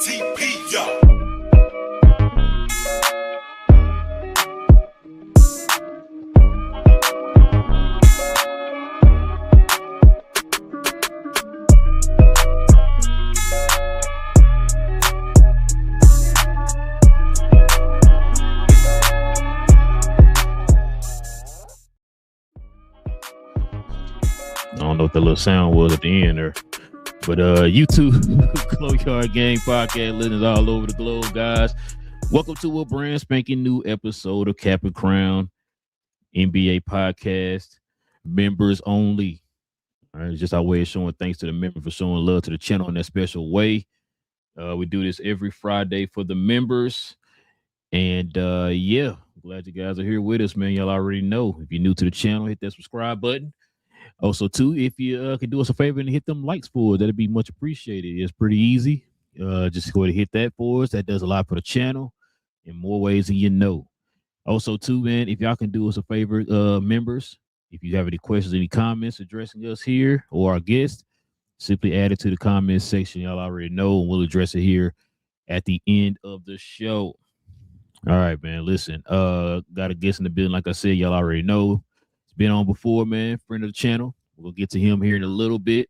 TP, yo. I don't know what the little sound was at the end there. But YouTube, GloYard Gang Podcast, listeners all over the globe, guys. Welcome to a brand spanking new episode of Cap and Crown NBA Podcast. Members only. All right, it's just our way of showing thanks to the members for showing love to the channel in that special way. We do this every Friday for the members. And yeah, glad you guys are here with us, man. Y'all already know. If you're new to the channel, hit that subscribe button. Also, too, if you can do us a favor and hit them likes for us, that'd be much appreciated. It's pretty easy. Just go ahead and hit that for us. That does a lot for the channel in more ways than you know. Also, too, man, if y'all can do us a favor, members, if you have any questions, any comments addressing us here or our guests, simply add it to the comments section. Y'all already know, and we'll address it here at the end of the show. All right, man. Listen, got a guest in the building. Like I said, y'all already know. Been on before, man. Friend of the channel. We'll get to him here in a little bit.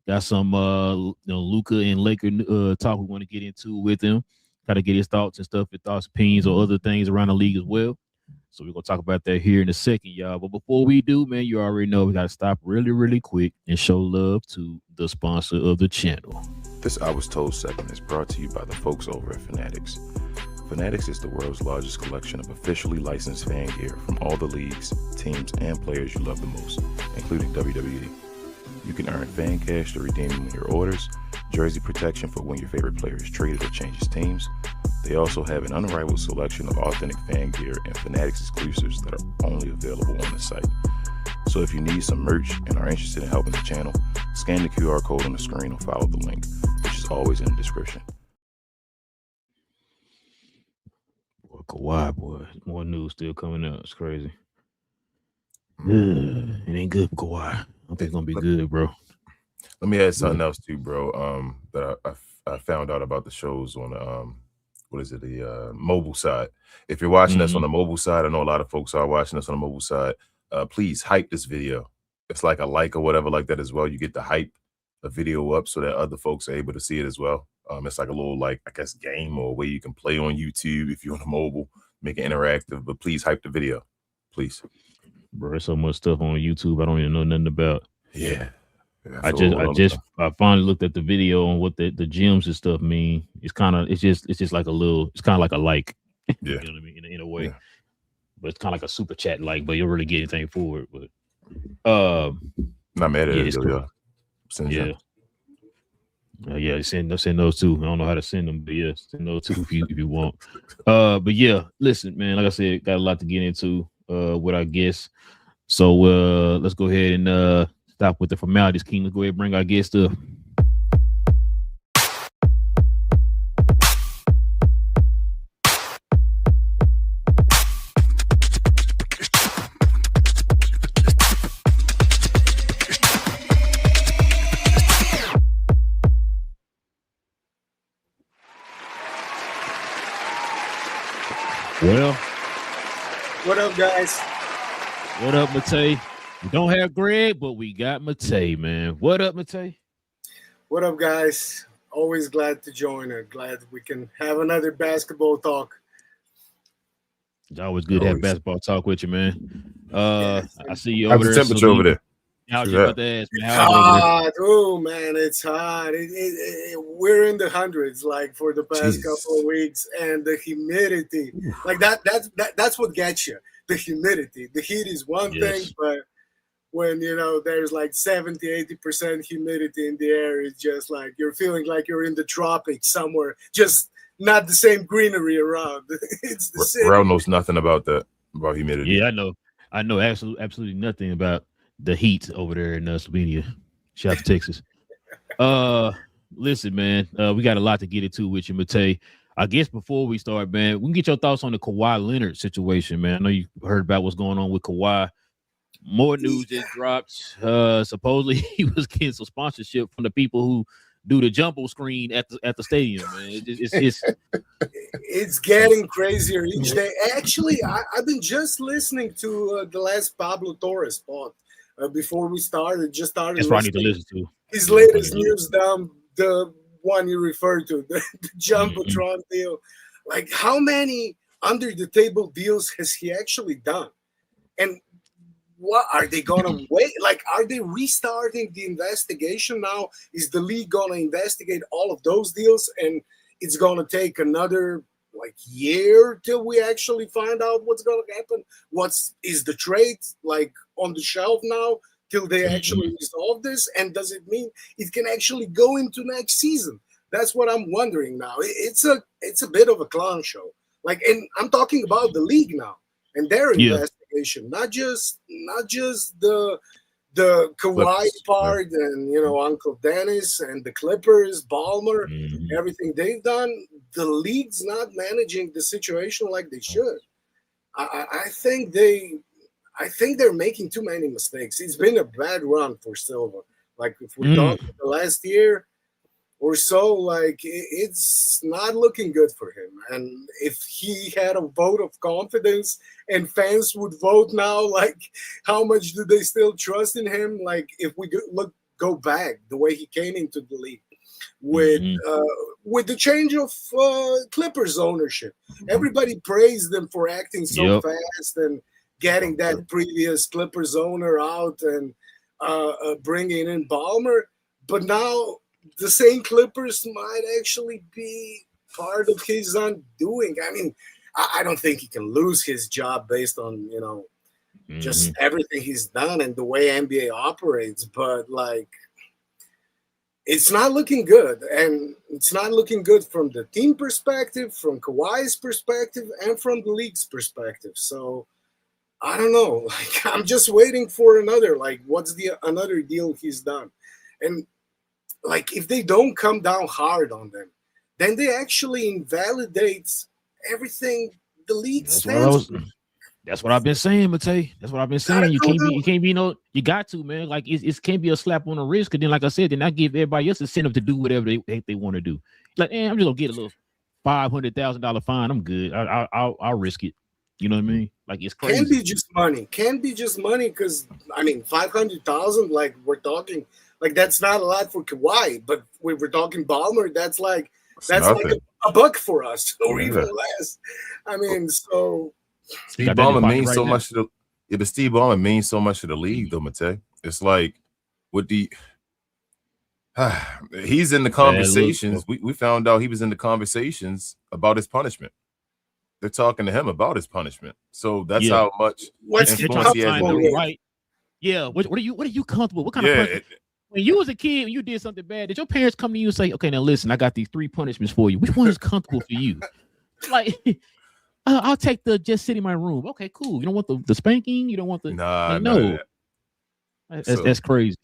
Got some Luka and Laker talk we want to get into with him. Got to get his thoughts and stuff, his thoughts, opinions, or other things around the league as well. So we're gonna talk about that here in a second, y'all. But before we do, man, you already know we gotta stop really quick and show love to the sponsor of the channel. This I Was Told segment is brought to you by the folks over at Fanatics. Fanatics is the world's largest collection of officially licensed fan gear from all the leagues, teams, and players you love the most, including WWE. You can earn fan cash to redeem when your orders, jersey protection for when your favorite player is traded or changes teams. They also have an unrivaled selection of authentic fan gear and Fanatics exclusives that are only available on the site. So if you need some merch and are interested in helping the channel, scan the QR code on the screen or follow the link, which is always in the description. Kawhi, boy, more news still coming up. It's crazy. It ain't good for Kawhi. I think it's gonna be good, bro. Let me add something else too, bro. That I found out about the shows on the mobile side. If you're watching us on the mobile side, I know a lot of folks are watching us on the mobile side. Please hype this video. It's like a like or whatever like that as well. You get to hype a video up so that other folks are able to see it as well. It's like a little, like, I guess, game or a way you can play on YouTube if you're on a mobile, make it interactive. But please hype the video, please. Bro, there's so much stuff on YouTube I don't even know nothing about. Yeah. I finally looked at the video on what the gems and stuff mean. It's just like a little, it's kind of like a like. Yeah. You know what I mean? In a way. Yeah. But it's kind of like a super chat like, but you don't really get anything for it. But not mad at it. It's cool. Yeah. Yeah, send those too. I don't know how to send them, but yeah, send those too if you want. But yeah, listen, man. Like I said, got a lot to get into with our guests. So let's go ahead and stop with the formalities, King. Let's go ahead and bring our guest up. Well, what up, guys? What up, Matei? We don't have Greg, but we got Matei, man. What up, Matei? What up, guys? Always glad to join and glad we can have another basketball talk. It's always good to have basketball talk with you, man. I see you over there. How's the temperature over there? I was just about to ask, man. It's hot. Oh, man, it's hot. We're in the hundreds, like, for the past couple of weeks, and the humidity, like that's what gets you. The humidity. The heat is one thing, but when, there's like 70-80% humidity in the air, it's just like you're feeling like you're in the tropics somewhere, just not the same greenery around. It's the same. Relle knows nothing about humidity. Yeah, I know absolutely nothing about the heat over there in Slovenia. Shout out to Texas. Listen, man, we got a lot to get into with you, Matei. I guess before we start, man, we can get your thoughts on the Kawhi Leonard situation, man. I know you heard about what's going on with Kawhi. More news just dropped. Supposedly he was getting some sponsorship from the people who do the jumbo screen at the stadium, man. It's getting crazier each day. Actually, I've been just listening to the last Pablo Torres pod before we started. Just started. That's what I need to listen to. His latest news down, the one you referred to, the Jumbotron deal. Like, how many under the table deals has he actually done? And what are they gonna wait? Like, are they restarting the investigation now? Is the league gonna investigate all of those deals, and it's gonna take another like year till we actually find out what's gonna happen? Is the trade like on the shelf now till they actually resolve this? And does it mean it can actually go into next season? That's what I'm wondering now. It's a bit of a clown show. Like, and I'm talking about the league now and their investigation, not just the Kawhi part and Uncle Dennis and the Clippers, Ballmer, everything they've done. The league's not managing the situation like they should. I think they're making too many mistakes. It's been a bad run for Silva. Like, if we're talking the last year or so, like, it's not looking good for him. And if he had a vote of confidence and fans would vote now, like, how much do they still trust in him? Like, if we go back the way he came into the league with the change of Clippers ownership, everybody praised them for acting so fast and getting that previous Clippers owner out and bringing in Ballmer. But now the same Clippers might actually be part of his undoing. I mean, I don't think he can lose his job based on, just everything he's done and the way NBA operates. But, like, it's not looking good. And it's not looking good from the team perspective, from Kawhi's perspective, and from the league's perspective. So, I don't know. Like, I'm just waiting for another. Like, what's another deal he's done? And, like, if they don't come down hard on them, then they actually invalidate everything the league stands for. That's what I've been saying, Matei. That's what I've been saying. You got to, man. Like, it can't be a slap on the wrist. Because then, like I said, then I give everybody else incentive to do whatever they want to do. Like, I'm just gonna get a little $500,000 fine. I'm good. I'll risk it. You know what I mean? Like, it's crazy. Can be just money. Because I mean, 500,000. Like, we're talking. Like, that's not a lot for Kawhi, but when we're talking Ballmer, that's like a buck for us, or even less. I mean, so Steve Ballmer means so much to the. But Steve Ballmer means so much to the league, though, Matei. It's like with the he's in the conversations. We found out he was in the conversations about his punishment. They're talking to him about his punishment. So that's how much influence he has. Right? Yeah. What are you comfortable? What kind of punishment? When you was a kid and you did something bad, did your parents come to you and say, okay, now listen, I got these 3 punishments for you. Which one is comfortable for you? Like, I'll take the just sit in my room. Okay, cool. You don't want the spanking? You don't want the... No. That's crazy.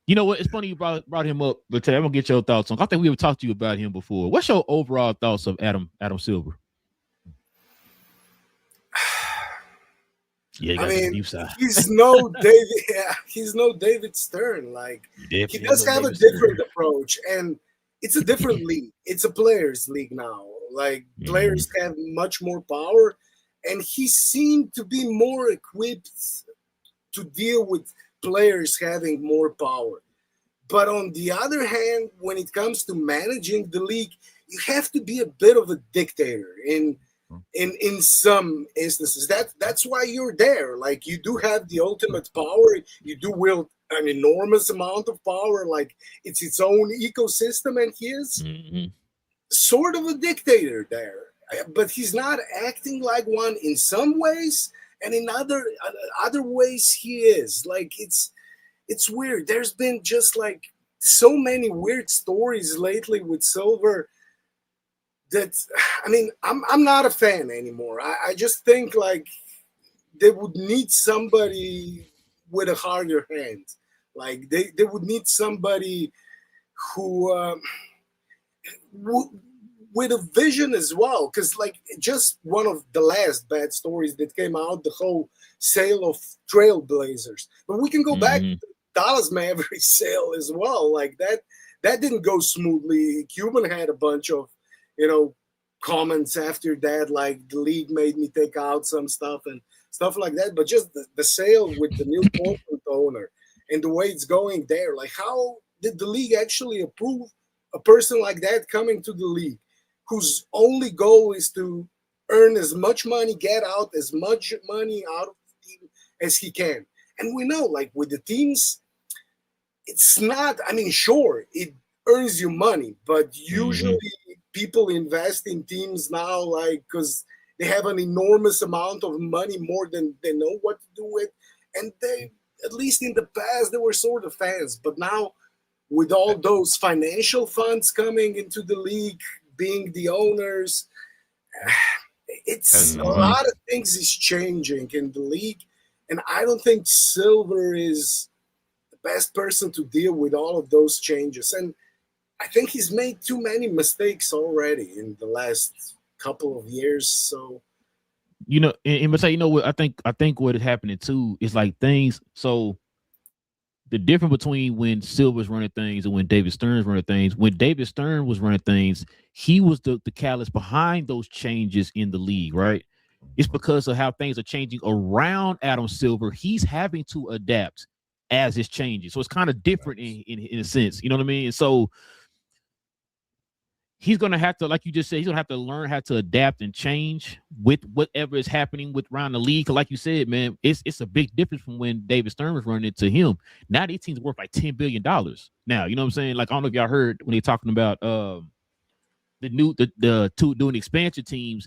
You know what? It's funny you brought him up, but I'm going to get your thoughts on... I think we ever talked to you about him before. What's your overall thoughts of Adam Silver? Yeah, I mean, he's no David. Yeah, he's no David Stern. Like, he does have a different approach, and it's a different league. It's a players' league now. Like, players have much more power, and he seemed to be more equipped to deal with players having more power. But on the other hand, when it comes to managing the league, you have to be a bit of a dictator in some instances. That's why you're there. Like, you do have the ultimate power. You do wield an enormous amount of power. Like, it's its own ecosystem, and he is sort of a dictator there. But he's not acting like one in some ways, and in other ways he is. Like, it's weird. There's been just like so many weird stories lately with Silver. That, I mean, I'm not a fan anymore. I just think, like, they would need somebody with a harder hand. Like, they would need somebody who with a vision as well. Because, like, just one of the last bad stories that came out, the whole sale of Trailblazers. But we can go back to Dallas Mavericks sale as well. Like, that didn't go smoothly. Cuban had a bunch of, comments after that, like the league made me take out some stuff and stuff like that. But just the sale with the new corporate owner and the way it's going there, like how did the league actually approve a person like that coming to the league, whose only goal is to earn as much money, get out as much money out of the team as he can? And we know, like with the teams, it's not, sure, it earns you money, but usually people invest in teams now, like, because they have an enormous amount of money, more than they know what to do with. And they, at least in the past, they were sort of fans. But now, with all those financial funds coming into the league, being the owners, it's a lot of things is changing in the league. And I don't think Silver is the best person to deal with all of those changes. And I think he's made too many mistakes already in the last couple of years. So, and but say, what I think what is happening too is like things. So the difference between when Silver's running things and when David Stern's running things, when David Stern was running things, he was the catalyst behind those changes in the league, right? It's because of how things are changing around Adam Silver. He's having to adapt as it's changing. So it's kind of different in a sense, you know what I mean? And so he's going to have to, like you just said, he's going to have to learn how to adapt and change with whatever is happening with around the league. Like you said, man, it's a big difference from when David Stern was running it to him. Now these teams are worth like $10 billion. Now, you know what I'm saying? Like, I don't know if y'all heard when they're talking about the two doing expansion teams,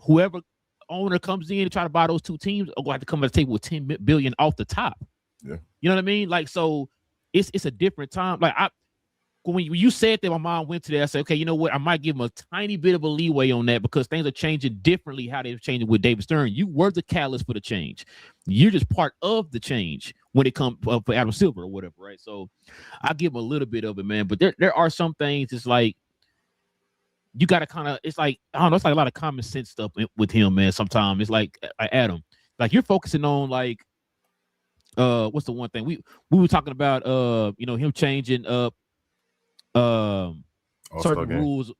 whoever owner comes in to try to buy those two teams are going to have to come to the table with $10 billion off the top. Yeah. You know what I mean? Like, so it's a different time. Like, when you said that, my mom went to that, I said, okay, you know what? I might give him a tiny bit of a leeway on that because things are changing differently how they're changing with David Stern. You were the catalyst for the change. You're just part of the change when it comes for Adam Silver or whatever, right? So I give him a little bit of it, man. But there are some things, it's like, you got to kind of, it's like, I don't know, it's like a lot of common sense stuff with him, man. Sometimes it's like Adam, like you're focusing on like, what's the one thing we were talking about, him changing up, certain rules,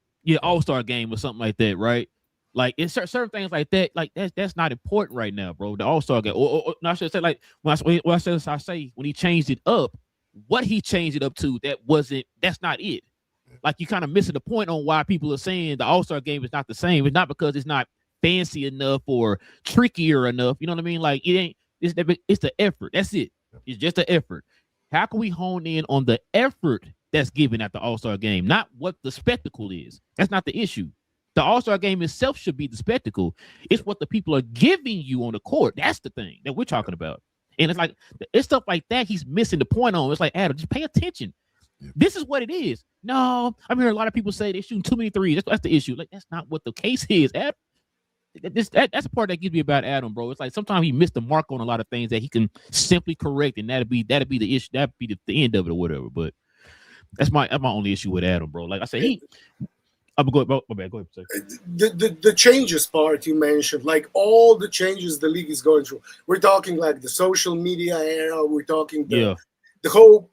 All-Star game or something like that, right? Like it's certain things like that, like that's not important right now, bro. The All-Star game, or no, I should say, like when I say when he changed it up, what he changed it up to, that's not it. Like you kind of missing the point on why people are saying the All-Star game is not the same. It's not because it's not fancy enough or trickier enough. You know what I mean? Like it ain't. It's the effort. That's it. It's just the effort. How can we hone in on the effort that's given at the All-Star game, not what the spectacle is? That's not the issue. The All-Star game itself should be the spectacle. It's what the people are giving you on the court. That's the thing that we're talking about. And it's like, it's stuff like that he's missing the point on. It's like, Adam, just pay attention. Yeah. This is what it is. No, I'm hearing a lot of people say they're shooting too many threes. That's the issue. Like, that's not what the case is, Adam. That's the part that gives me about Adam, bro. It's like sometimes he missed the mark on a lot of things that he can simply correct, and that'd be the issue. That'd be the end of it or whatever. But that's my only issue with Adam, bro. Like I said, I'm going. My bad. Go ahead. The changes part you mentioned, like all the changes the league is going through. We're talking like the social media era. We're talking the whole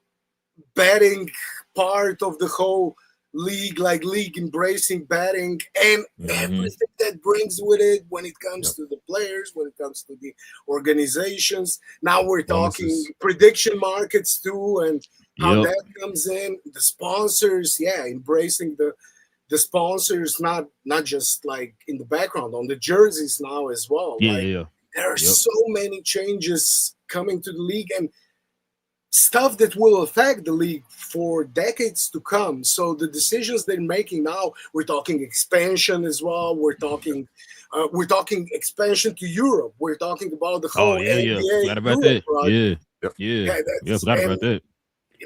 betting part of the whole league, like league embracing betting and everything that brings with it when it comes to the players, when it comes to the organizations. Now we're talking prediction markets too, and how that comes in. The sponsors, embracing the sponsors, not just like in the background, on the jerseys now as well. There are so many changes coming to the league and stuff that will affect the league for decades to come. So the decisions they're making now, we're talking expansion as well. We're talking expansion to Europe. We're talking about the whole NBA. Forgot about that. Forgot about that.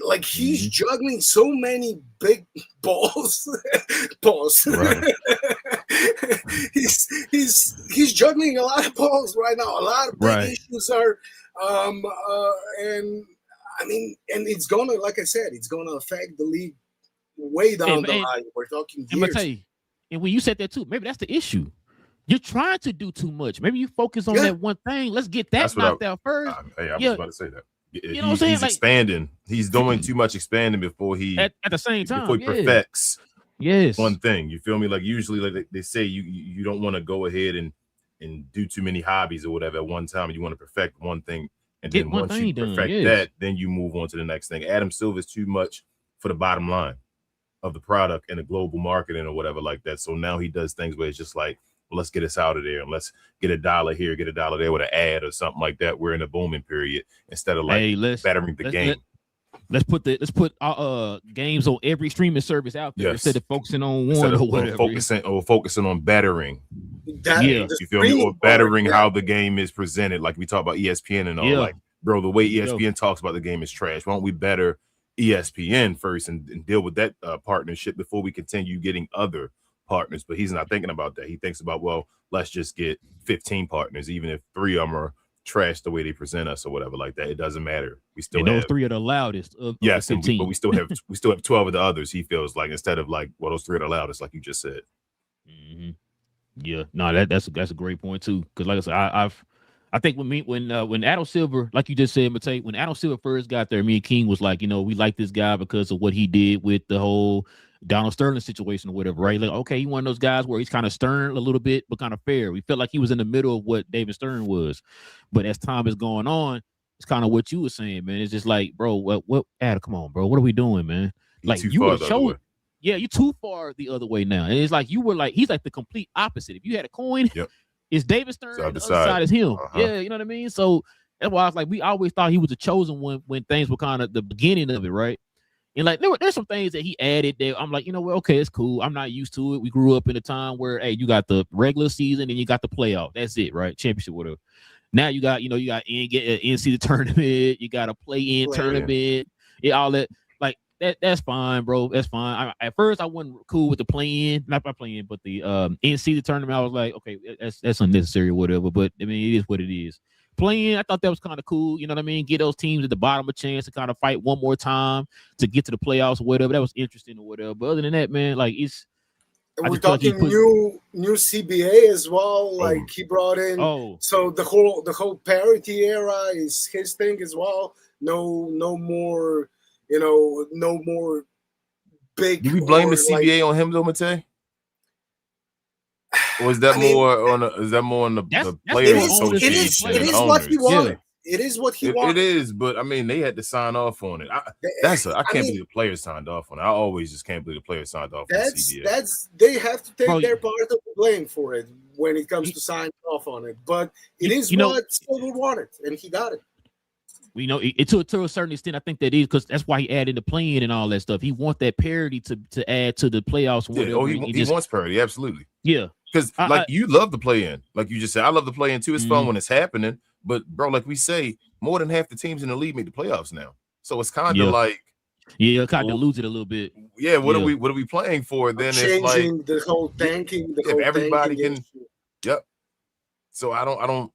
Like he's juggling so many big balls. Right. he's juggling a lot of balls right now. A lot of big issues are, and it's gonna, like I said, it's gonna affect the league way down the line. We're talking years. I'm gonna tell you, and when you said that too, maybe that's the issue. You're trying to do too much. Maybe you focus on that one thing. Let's get that knocked out first. I was about to say that. You know what I'm saying? He's expanding. He's doing too much expanding before he at the same time before he perfects one thing. thing. You feel me? Like usually, like they say, you don't want to go ahead and do too many hobbies or whatever at one time. You want to perfect one thing, and then once you perfect that, then you move on to the next thing. Adam Silver is too much for the bottom line of the product and the global marketing or whatever like that. So now he does things where it's just like, well, let's get us out of there and let's get $1 here, get $1 there with an ad or something like that. We're in a booming period instead of like bettering the game. Let's put games on every streaming service out there instead of focusing on one or whatever. Focusing on bettering. You feel me? Or bettering how the game is presented. Like we talk about ESPN and all. Like, bro, the way ESPN talks about the game is trash. Why don't we better ESPN first and deal with that partnership before we continue getting other partners? But he's not thinking about that. He thinks about, well, let's just get 15 partners, even if 3 of them are trash the way they present us or whatever like that. It doesn't matter. We still have those 3 are the loudest. Yes, but we still have 12 of the others. He feels like instead of like, well, those 3 are the loudest, like you just said. Mm-hmm. Yeah, no, that's a great point too. Because like I said, I think when Adam Silver, like you just said, Matei, when Adam Silver first got there, me and King was like, we like this guy because of what he did with the whole Donald Sterling situation or whatever, right? Like, okay, he one of those guys where he's kind of stern a little bit, but kind of fair. We felt like he was in the middle of what David Stern was. But as time is going on, it's kind of what you were saying, man. It's just like, bro, what Adam, come on, bro. What are we doing, man? Like you were showing. Yeah, you're too far the other way now. And it's like you were like, he's like the complete opposite. If you had a coin, it's David Stern, the other side is him. Yeah, you know what I mean? So that's why I was like, we always thought he was the chosen one when things were kind of the beginning of it, right? And like there's some things that he added that I'm like, you know what, okay, it's cool. I'm not used to it. We grew up in a time where, hey, you got the regular season and you got the playoff. That's it, right? Championship, whatever. Now you got, you got NCAA tournament, you got a play-in tournament, all that. That's fine, bro. That's fine. At first, I wasn't cool with the play-in, not by play-in, but the NCAA tournament. I was like, okay, that's unnecessary or whatever. But I mean, it is what it is. Play-in, I thought that was kind of cool. You know what I mean? Get those teams at the bottom a chance to kind of fight one more time to get to the playoffs or whatever. That was interesting or whatever. But other than that, man, like it's. And we're talking new CBA as well. Like he brought in. So the whole parity era is his thing as well. No more. No more big. Do we blame the CBA on him though, Matei? Or is that more on the players association? It is what he wanted. It is what he wanted. It is, but I mean, they had to sign off on it. I can't believe the players signed off on it. I always just can't believe the players signed off on CBA. They have to take their part of the blame for it when it comes to signing off on it. But it is what Silver wanted, and he got it. It to a certain extent, I think that is because that's why he added the play-in and all that stuff. He wants that parity to add to the playoffs. He wants parity, absolutely. Yeah, because you love the play-in, like you just said. I love the play-in too. It's fun when it's happening, but bro, like we say, more than half the teams in the league make the playoffs now. So it's kind of like, kind of lose it a little bit. Yeah, what are we playing for? Then changing it's like the whole tanking. Everybody can. Yep. So I don't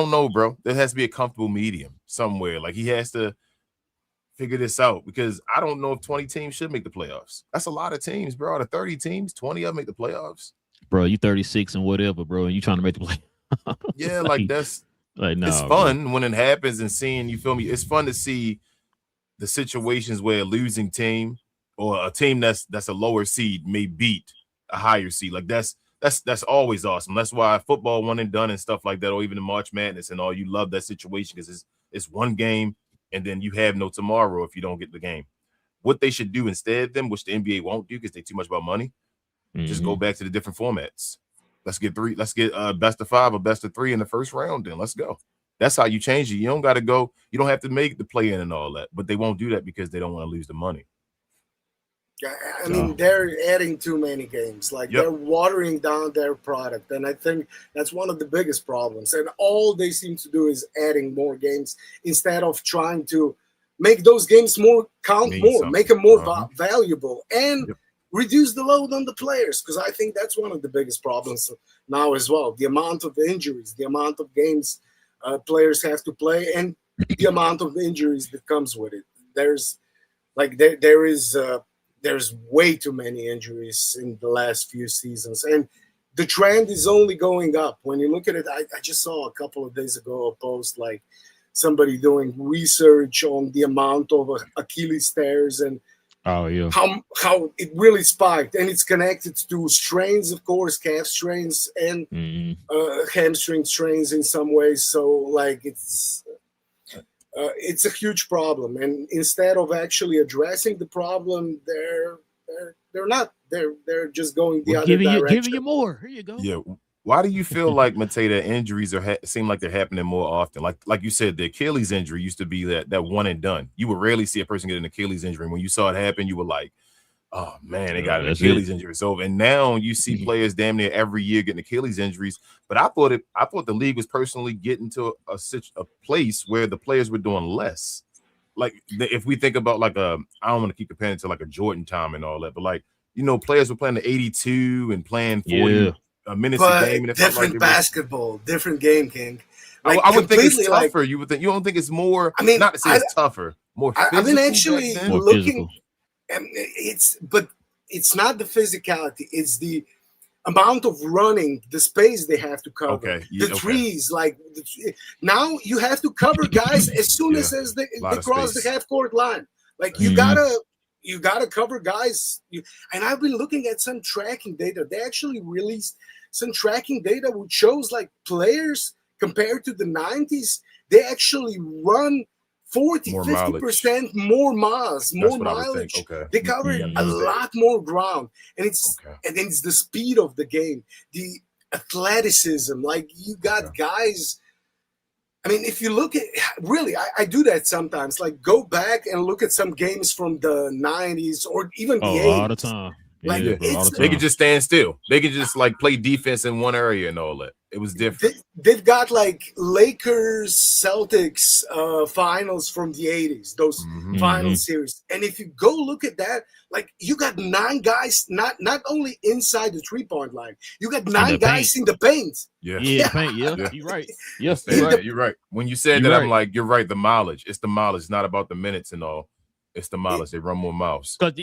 know, bro. There has to be a comfortable medium somewhere. Like he has to figure this out because I don't know if 20 teams should make the playoffs. That's a lot of teams, bro. Out of 30 teams, 20 of them make the playoffs. Bro, you 36 and whatever, bro, and you trying to make the playoffs. Yeah, like that's like no. It's fun when it happens and seeing, you feel me? It's fun to see the situations where a losing team or a team that's a lower seed may beat a higher seed. Like that's always awesome. That's why football one and done and stuff like that, or even the March Madness and all. You love that situation because it's one game and then you have no tomorrow if you don't get the game. What they should do instead, then, which the NBA won't do because they too much about money, just go back to the different formats. Let's get best of 5 or best of 3 in the first round. Then let's go. That's how you change it. You don't got to go. You don't have to make the play in and all that, but they won't do that because they don't want to lose the money. I mean, they're adding too many games. Like they're watering down their product, and I think that's one of the biggest problems. And all they seem to do is adding more games instead of trying to make those games make them more valuable, and reduce the load on the players. Because I think that's one of the biggest problems now as well. The amount of injuries, the amount of games players have to play, and the amount of injuries that comes with it. There's way too many injuries in the last few seasons, and the trend is only going up. When you look at it, I just saw a couple of days ago a post like somebody doing research on the amount of Achilles tears and Oh yeah. how it really spiked, and it's connected to strains, of course, calf strains and hamstring strains in some ways. So like it's a huge problem, and instead of actually addressing the problem, they're just going the other direction. Giving you more. Here you go. Yeah. Why do you feel like, Matei, that injuries seem like they're happening more often? Like you said, the Achilles injury used to be that one and done. You would rarely see a person get an Achilles injury. When you saw it happen, you were like, oh man, they got an Achilles injury. So, and now you see players damn near every year getting Achilles injuries. But I thought the league was personally getting to a place where the players were doing less. Like if we think about like I don't want to keep comparing it to like a Jordan time and all that, but like, you know, players were playing the 82 and playing 40 minutes a game. And different basketball, different game, King. Like, I would think it's tougher. Like, you don't think it's more? I mean, not to say it's tougher, more. I've been actually looking. But it's not the physicality; it's the amount of running, the space they have to cover. Okay. The trees, like now you have to cover guys as soon as they cross the half court line. Like you gotta cover guys. And I've been looking at some tracking data. They actually released some tracking data which shows like players compared to the 90s, they actually run 50% more miles, more mileage. Okay. They cover a lot more ground. And it's the speed of the game, the athleticism. Like you got guys. I mean, if you look at really, I do that sometimes. Like go back and look at some games from the 90s or even the 80s. All the time. Like they could just stand still. They could just like play defense in one area and all that. It was different. They've got like Lakers, Celtics finals from the 80s, those final series. And if you go look at that, like you got 9 guys, not only inside the 3-point line, you got 9 guys in the paint. Paint. You're right. Yes, you're right. When you said that, I'm like, you're right. The mileage. It's the mileage, not about the minutes and all. It's the mileage. They run more miles. Because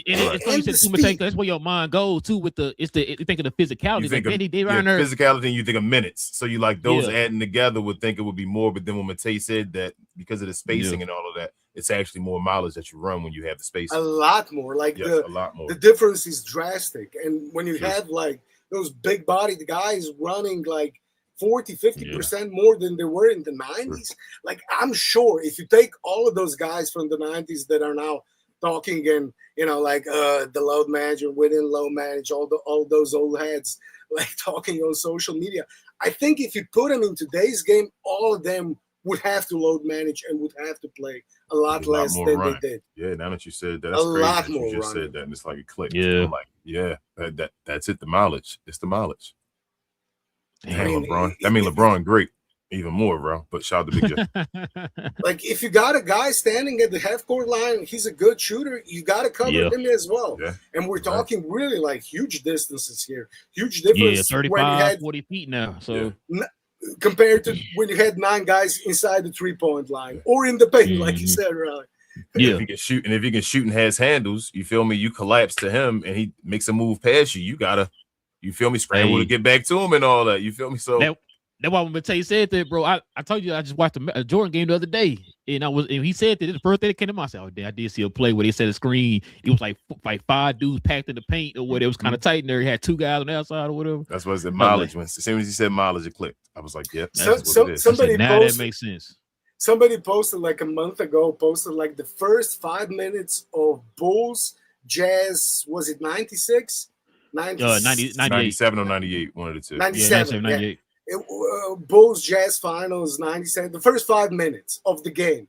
that's where your mind goes too. With you think of the physicality. You think of physicality, and you think of minutes. So you like those adding together would think it would be more. But then when Matei said that because of the spacing and all of that, it's actually more mileage that you run when you have the spacing. A lot more. Like a lot more. The difference is drastic. And when you have like those big bodied guys running like 40-50% more than they were in the 90s. Like I'm sure if you take all of those guys from the 90s that are now talking and like the load manager within load manage, all those old heads like talking on social media, I think if you put them in today's game, all of them would have to load manage and would have to play a lot less than they did. Yeah, now that you said that, that's crazy. Lot more. You just said that, and it's like a click. I'm like, that's it. The mileage. It's the mileage. Damn, LeBron. LeBron, great, even more, bro. But shout out to Big Jeff. Like, if you got a guy standing at the half court line, he's a good shooter. You got to cover him as well. Yeah. And we're talking really like huge distances here, huge difference. 35, 40 feet now. So compared to when you had 9 guys inside the 3-point line or in the paint, like you said, Relle. Yeah, if he can shoot and has handles, you feel me? You collapse to him and he makes a move past you. You gotta. You feel me? Scramble to get back to him and all that. You feel me? So that's why when Matei said that, bro. I told you I just watched a Jordan game the other day, and he said that his birthday that came to mind. I said, "Oh, damn, I did see a play where they set a screen. It was like 5 dudes packed in the paint or whatever. It was kind of tight in there. He had 2 guys on the outside or whatever." That's what it said. Mileage. As soon as he said mileage, it clicked. I was like, "Yep." Somebody that makes sense. Somebody posted like a month ago. Like the first 5 minutes of Bulls Jazz. Was it 96? 97 or 98, one of the two. 97, 98. Bulls Jazz Finals 97. The first 5 minutes of the game,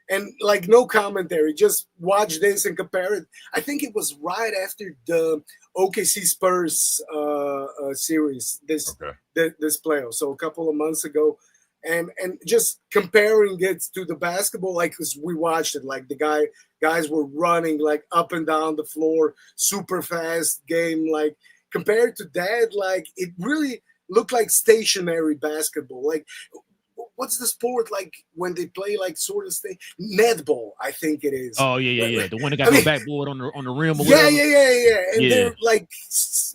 and like no commentary, just watch this and compare it. I think it was right after the OKC Spurs series this playoff, so a couple of months ago. And just comparing it to the basketball, like, because we watched it, like the guys were running like up and down the floor, super fast game. Like compared to that, like it really looked like stationary basketball. Like what's the sport like when they play like sort of thing? Netball, I think it is. Oh yeah. The one that got backboard on the rim or yeah, whatever. Yeah. And they're like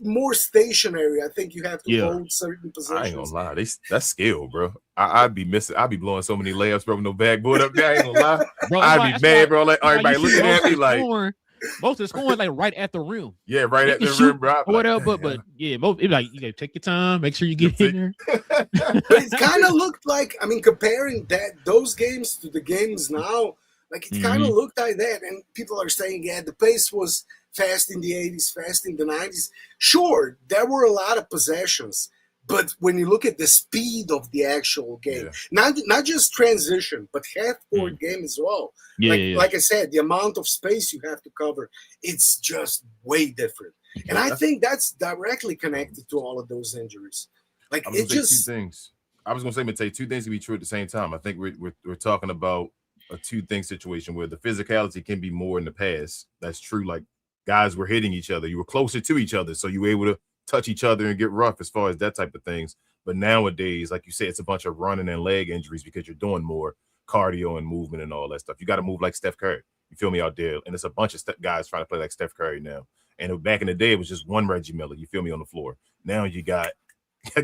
more stationary. I think you have to hold certain positions. I ain't gonna lie, that's skill, bro. I'd be blowing so many layups, bro, with no backboard up there. I ain't gonna lie. Bro, I'd be mad, bro. Like everybody looking at me like. Most of the scoring like right at the rim. Yeah, right at the rim, bro. Or whatever, but most like you gotta take your time, make sure you get in there. It kind of looked like, I mean, comparing those games to the games now, like it kind of looked like that. And people are saying, the pace was fast in the 80s, fast in the 90s. Sure, there were a lot of possessions. But when you look at the speed of the actual game, not just transition, but half-court game as well. Like I said, the amount of space you have to cover, it's just way different. And I think that's directly connected to all of those injuries. Like it just two things. I was going to say, Matei, two things can be true at the same time. I think we're talking about a two-thing situation where the physicality can be more in the past. That's true. Like guys were hitting each other. You were closer to each other, so you were able to touch each other and get rough as far as that type of things. But nowadays, like you said, it's a bunch of running and leg injuries because you're doing more cardio and movement and all that stuff. You got to move like Steph Curry. You feel me out there? And it's a bunch of guys trying to play like Steph Curry now. And back in the day, it was just one Reggie Miller. You feel me on the floor. Now you got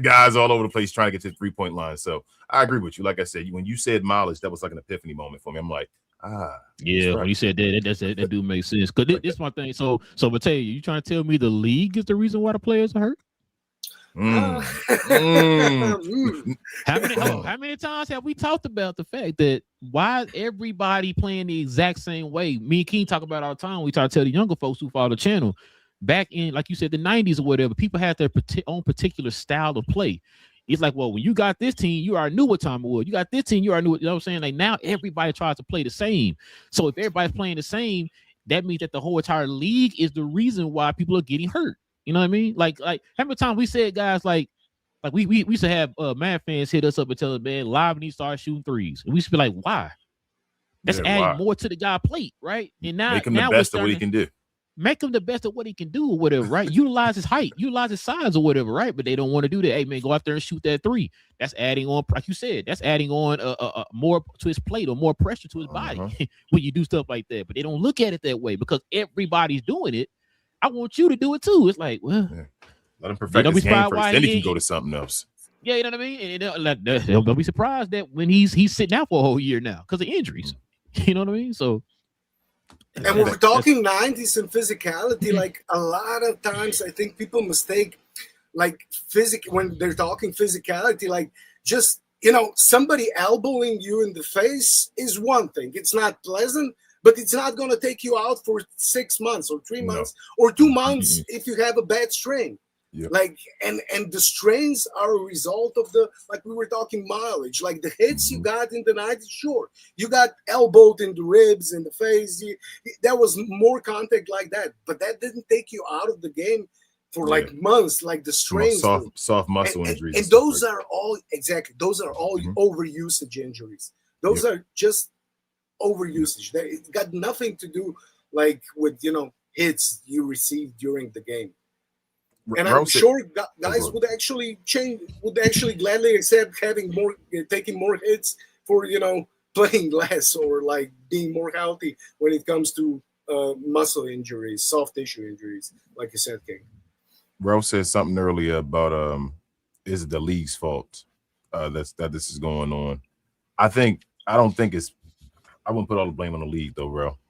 guys all over the place trying to get to the 3-point line. So I agree with you. Like I said, when you said mileage, that was like an epiphany moment for me. I'm like, yeah, when you said that do make sense. Because this my thing. So Mateo, you trying to tell me the league is the reason why the players are hurt? How many times have we talked about the fact that why everybody playing the exact same way? Me and King talk about all the time. We try to tell the younger folks who follow the channel. Back in, like you said, the 90s or whatever, people had their own particular style of play. It's like, well, when you got this team, you already knew what time it was. You got this team, you already knew what, you know what I'm saying? Like now everybody tries to play the same. So if everybody's playing the same, that means that the whole entire league is the reason why people are getting hurt. You know what I mean? Like how many times we said, guys, like we used to have Mad fans hit us up and tell us, man, live and he started shooting threes. And we used to be like, why? That's adding more to the guy plate, right? And now make him the best of what he can do. Make him the best of what he can do or whatever, right? Utilize his height, utilize his size or whatever, right? But they don't want to do that. Hey, man, go out there and shoot that three. That's adding on, like you said, that's adding on more to his plate or more pressure to his body when you do stuff like that. But they don't look at it that way because everybody's doing it. I want you to do it too. It's like, well, let him perfect his game first. Then he can go to something else. Yeah, you know what I mean? And don't be surprised that when he's sitting out for a whole year now because of injuries. You know what I mean? So. And when we're talking 90s and physicality, like a lot of times I think people mistake like when they're talking physicality, like just, somebody elbowing you in the face is one thing. It's not pleasant, but it's not going to take you out for 6 months or 3 months or 2 months if you have a bad strain. Yep. Like and the strains are a result of like we were talking mileage, like the hits you got in the 90s. Sure, you got elbowed in the ribs, in the face. There was more contact like that, but that didn't take you out of the game for like months. Like the strains, soft muscle injuries, and those are all overusage injuries. Those are just overusage. It got nothing to do like with hits you received during the game. And I'm sure guys would actually gladly accept taking more hits for, playing less or like being more healthy when it comes to muscle injuries, soft tissue injuries, like you said, King. Rel said something earlier about is it the league's fault that this is going on? I wouldn't put all the blame on the league though, Rel.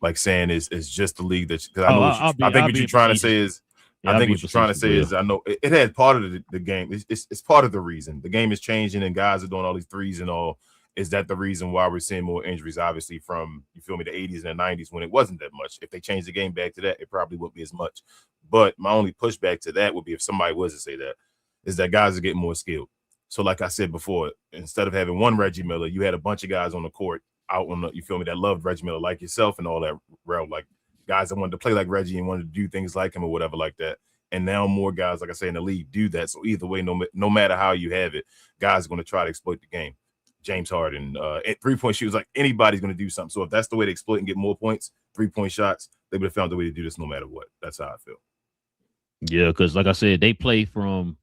Like saying it's just the league that I think what you're trying to say is. I think what you're trying to say is I know it had part of the game. It's part of the reason. The game is changing and guys are doing all these threes and all. Is that the reason why we're seeing more injuries? Obviously from, you feel me, the 80s and the 90s when it wasn't that much. If they changed the game back to that, it probably wouldn't be as much. But my only pushback to that would be if somebody was to say that, is that guys are getting more skilled. So like I said before, instead of having one Reggie Miller, you had a bunch of guys on the court out on the, you feel me, that loved Reggie Miller like yourself and all that realm, like guys that wanted to play like Reggie and wanted to do things like him or whatever like that. And now more guys, like I say, in the league do that. So either way, no matter how you have it, guys are going to try to exploit the game. James Harden, at 3-point shooters, like anybody's going to do something. So if that's the way to exploit and get more points, 3-point shots, they would have found a way to do this no matter what. That's how I feel. Yeah, because like I said, they play from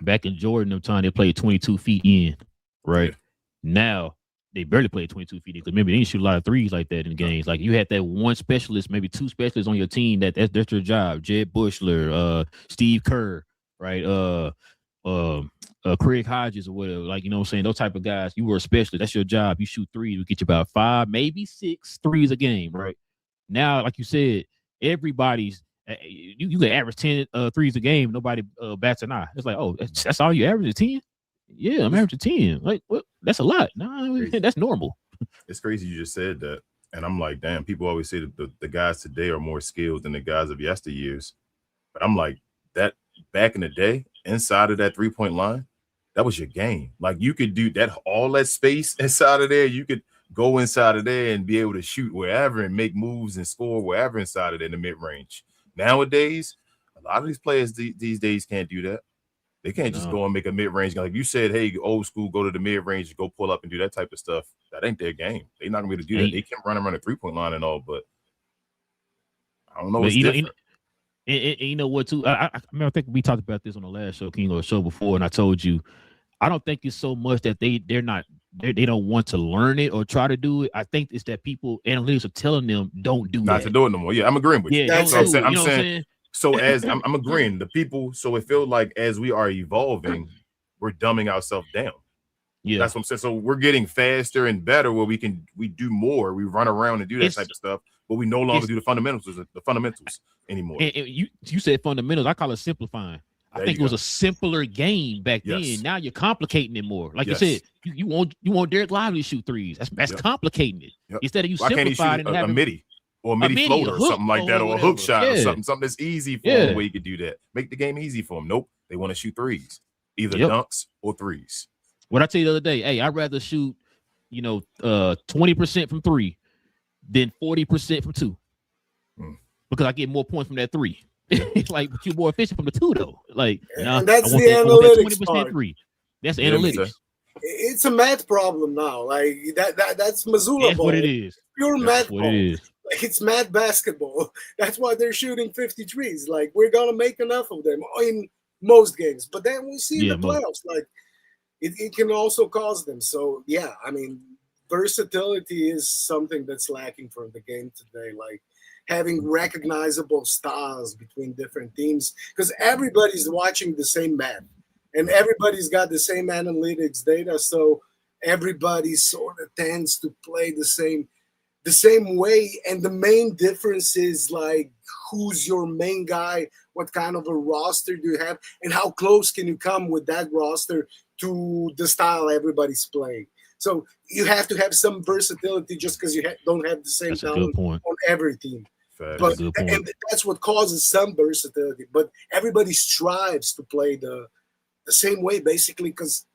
back in Jordan time, they played 22 feet in, right? Now they barely played 22 feet because remember they didn't shoot a lot of threes like that in games. Like you had that one specialist, maybe two specialists on your team that's their job. Jed Bushler, Steve Kerr, right? Craig Hodges or whatever. Like, you know what I'm saying? Those type of guys, you were a specialist. That's your job. You shoot threes, we get you about 5, maybe 6 threes a game, right? Now, like you said, everybody's you can average 10 threes a game. Nobody bats an eye. It's like, oh, that's all you average, 10? Yeah, I'm averaging 10. Like, what? That's a lot. No, that's normal. It's crazy you just said that. And I'm like, damn, people always say that the guys today are more skilled than the guys of yesteryears. But I'm like, that back in the day, inside of that 3-point line, that was your game. Like you could do that, all that space inside of there. You could go inside of there and be able to shoot wherever and make moves and score wherever inside of there in the mid-range. Nowadays, a lot of these players these days can't do that. They can't just go and make a mid-range. Like you said, hey, old school, go to the mid-range, go pull up and do that type of stuff. That ain't their game. They're not going to be able to do that. They can run around the 3-point line and all, but I don't know. It's different. And you know what, too? I think we talked about this on the last show, King, or a show before, and I told you, I don't think it's so much that they don't want to learn it or try to do it. I think it's that people, analytics are telling them don't do not that. to do it no more. Yeah, I'm agreeing with you. Yeah, that's what I'm saying. So as I'm agreeing, the people, so it feels like as we are evolving, we're dumbing ourselves down. Yeah, that's what I'm saying. So we're getting faster and better where we do more. We run around and do that type of stuff, but we no longer do the fundamentals anymore. And you said fundamentals. I call it simplifying. I think it was a simpler game back then. Now you're complicating it more. Like you said, you want Derek Lively to shoot threes. That's complicating it. Instead of you simplifying and having a midi. Or a midi floater or something like that, or a hook shot or something that's easy for them where you could do that. Make the game easy for them. Nope. They want to shoot threes, either dunks or threes. What I tell you the other day, hey, I'd rather shoot, 20% from 3 than 40% from 2. Because I get more points from that 3. Like, but you're more efficient from the 2, though. Like, and that's the analytics 20% part. 3. That's analytics. It's a math problem now. Like that's Missoula That's ball. What it is. Pure math ball. It is. Like it's mad basketball. That's why they're shooting 53s. Like we're gonna make enough of them in most games. But then we see in the playoffs, like it can also cause them. So yeah, I mean, versatility is something that's lacking from the game today. Like having recognizable styles between different teams, because everybody's watching the same math and everybody's got the same analytics data. So everybody sort of tends to play the same way, and the main difference is like who's your main guy, what kind of a roster do you have, and how close can you come with that roster to the style everybody's playing. So you have to have some versatility just because you don't have the same talent on every team. But and that's what causes some versatility. But everybody strives to play the same way basically because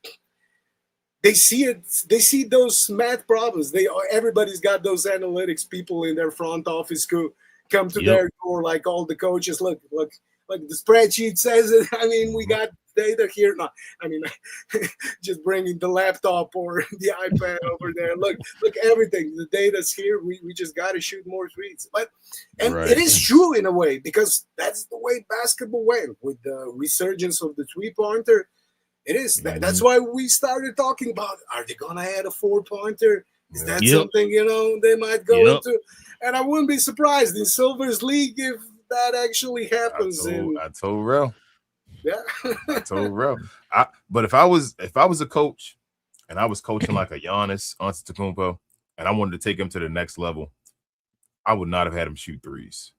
they see it. They see those math problems. Everybody's got those analytics people in their front office who come to their door like all the coaches. Look, the spreadsheet says it. I mean, we got data here. No, I mean, just bringing the laptop or the iPad over there. Look, everything. The data's here. We just got to shoot more threes. But it is true in a way because that's the way basketball went with the resurgence of the three-pointer. It is. That's why we started talking about, are they going to add a 4-pointer? Is that something, they might go into? And I wouldn't be surprised in Silver's League if that actually happens. I told Relle. Yeah. I told Relle. But if I was a coach and I was coaching like a Giannis Antetokounmpo and I wanted to take him to the next level, I would not have had him shoot threes.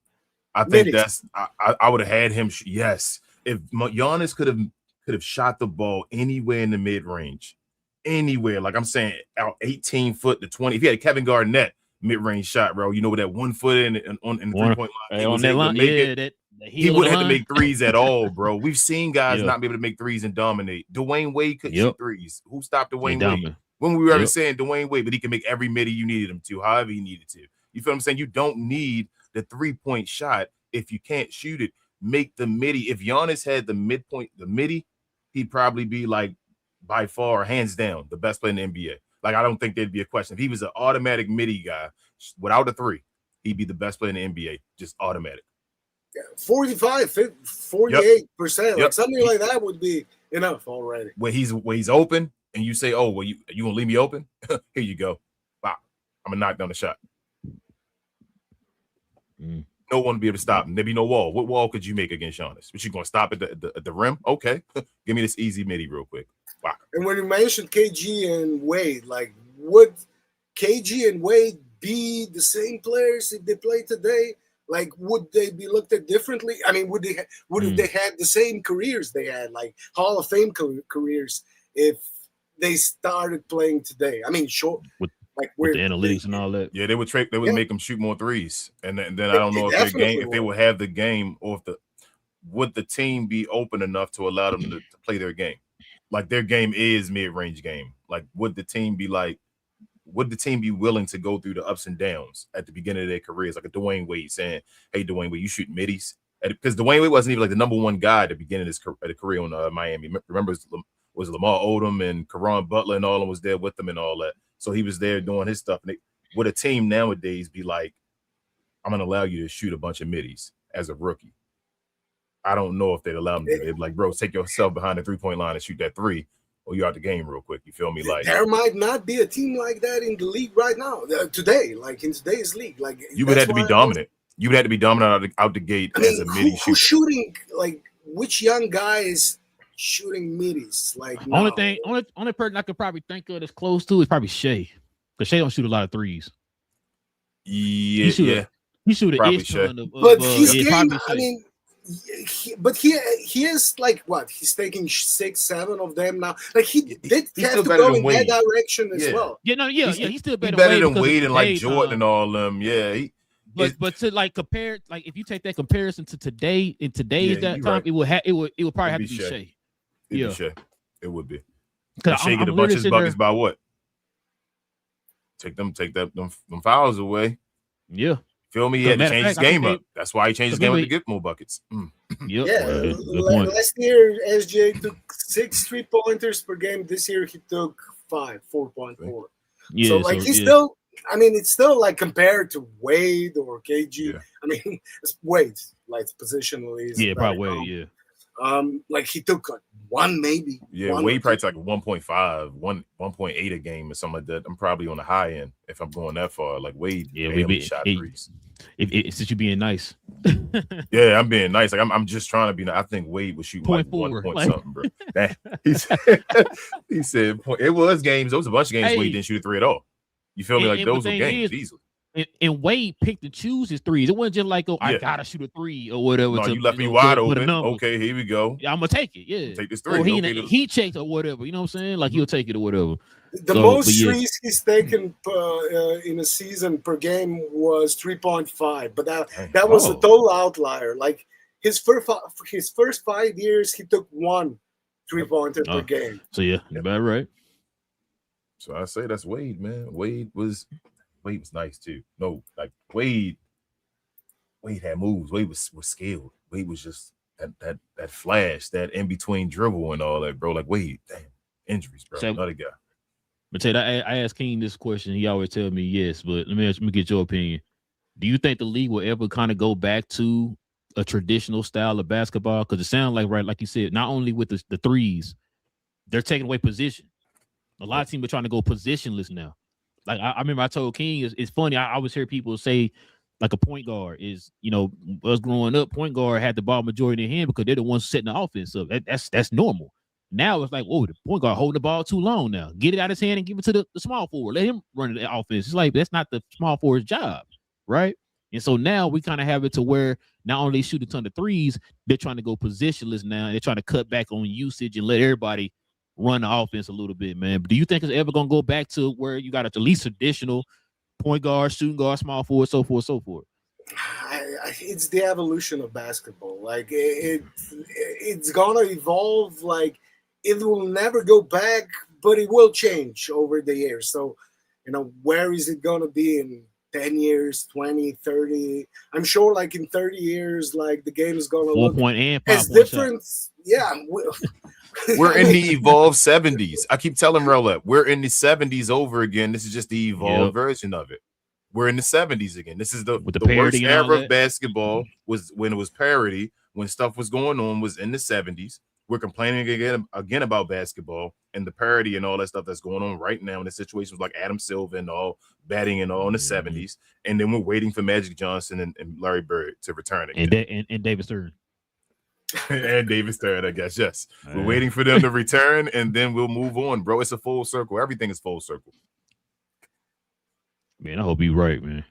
I think I would have had him. Yes. If Giannis could have shot the ball anywhere in the mid-range, anywhere. Like I'm saying, out 18 foot to 20. If he had a Kevin Garnett mid-range shot, bro, with that 1 foot in the 3-point line, on that line, he wouldn't have to make threes at all, bro. We've seen guys not be able to make threes and dominate. Dwayne Wade couldn't shoot threes. Who stopped Dwayne Wade? When we were ever saying Dwayne Wade, but he can make every midi you needed him to, however he needed to. You feel what I'm saying? You don't need the 3-point shot if you can't shoot it. Make the midi. If Giannis had the midi, he'd probably be like by far, hands down, the best player in the NBA. Like, I don't think there'd be a question. If he was an automatic midi guy without a 3, he'd be the best player in the NBA, just automatic. Yeah, 45, 48%, like something like that would be enough already. When he's open and you say, "Oh, well, you gonna leave me open? Here you go. Wow, I'm gonna knock down the shot." No one will be able to stop him. There be no wall. What wall could you make against Giannis? But you gonna stop at the rim? Okay, give me this easy midi real quick. Wow. And when you mentioned KG and Wade, like, would KG and Wade be the same players if they played today? Like, would they be looked at differently? I mean, would they have the same careers they had, like Hall of Fame careers, if they started playing today? I mean, sure. With the analytics and all that. Yeah, they would make them shoot more threes, and then I don't know if they would have the game, or would the team be open enough to allow them to play their game? Like, their game is mid-range game. Like, would the team be willing to go through the ups and downs at the beginning of their careers? Like a Dwayne Wade saying, "Hey, Dwayne Wade, you shoot middies," because Dwayne Wade wasn't even like the number one guy at the beginning of his career on Miami. Remember, was Lamar Odom and Caron Butler and all of them was there with them and all that. So he was there doing his stuff. And would a team nowadays be like, "I'm going to allow you to shoot a bunch of middies as a rookie"? I don't know if they'd allow them to. They'd be like, "Bro, take yourself behind the three-point line and shoot that three, or you're out the game real quick." You feel me? Like, there might not be a team like that in the league right now, today, like in today's league. Like, you would have to be dominant. You would have to be dominant out the gate as a midi shooter. Who's shooting? Like, which young guy is shooting middies? Like, only person I could probably think of that's close to is probably Shea, because Shea don't shoot a lot of threes. Yeah, he shoot an ish ton of, but his game, I mean. He is like what? He's taking 6, 7 of them now. Like, he did have to go in that direction as well. He's still better than Wade and like Jordan and all them. Yeah, but to like compare, like if you take that comparison to today in today's time, right. it would probably have to be Shea. It would be. Because Shea get a bunch of his buckets by what? Take them fouls away. Yeah. Feel me? He had to change his game up. That's why he changed his game up to get more buckets. Last year, SJ took 6 3-pointers per game. This year, he took 4.4. Yeah, so like still, I mean, it's still like compared to Wade or KG. Yeah. I mean, it's Wade, like positionally. Yeah, probably Wade. Yeah. Like he took like 1 maybe. Yeah, Wade probably like 1.5, 1.8 a game or something like that. I'm probably on the high end if I'm going that far. Like Wade, shot threes. Since you being nice. Yeah, I'm being nice. Like I'm just trying to be nice. I think Wade would shoot like 1 point something, bro. He said it was games. There was a bunch of games Wade didn't shoot a 3 at all. You feel me? Like those were games easily. And Wade picked and choose his threes. It wasn't just like, I gotta shoot a 3 or whatever. No, you left me wide open. Okay, here we go. I'm gonna take it. Yeah, take this 3. Or he checked or whatever. You know what I'm saying? Like he'll take it or whatever. The most threes he's taken in a season per game was 3.5, but that was a total outlier. Like his first 5 years, he took 1 3-pointer per game. So you're about right. So I say that's Wade, man. Wade was nice too. No, like Wade had moves. Wade was skilled. Wade was just that flash, that in between dribble and all that, bro. Like Wade, damn, injuries, bro. Another guy. But Ted, I asked King this question. He always tell me yes, but let me get your opinion. Do you think the league will ever kind of go back to a traditional style of basketball? Because it sounds like, right, like you said, not only with the threes, they're taking away position. A lot of teams are trying to go positionless now. Like I remember I told King, it's funny. I always hear people say like a point guard is, us growing up, point guard had the ball majority in their hand because they're the ones setting the offense up. That's normal. Now it's like, the point guard holding the ball too long now. Get it out of his hand and give it to the small forward. Let him run the offense. It's like, that's not the small forward's job, right? And so now we kind of have it to where not only shoot a ton of threes, they're trying to go positionless now. They're trying to cut back on usage and let everybody run the offense a little bit, man. But do you think it's ever going to go back to where you got at least traditional point guard, shooting guard, small forward, so forth, so forth? It's the evolution of basketball. Like it's going to evolve. Like it will never go back, but it will change over the years. So, where is it going to be in 10 years, 20, 30? I'm sure like in 30 years, like the game is going to look as different. Yeah. We're in the evolved 70s. I keep telling Relle, we're in the 70s over again. This is just the evolved version of it. We're in the 70s again. This is the worst era of basketball was when it was parity, when stuff was going on was in the 70s. We're complaining again about basketball, and the parity and all that stuff that's going on right now in the situations like Adam Silver and all batting and all in the 70s, and then we're waiting for Magic Johnson and Larry Bird to return again. And David Stern. And David Stern, I guess. Yes, we're waiting for them to return, and then we'll move on, bro. It's a full circle. Everything is full circle. Man, I hope you're right, man.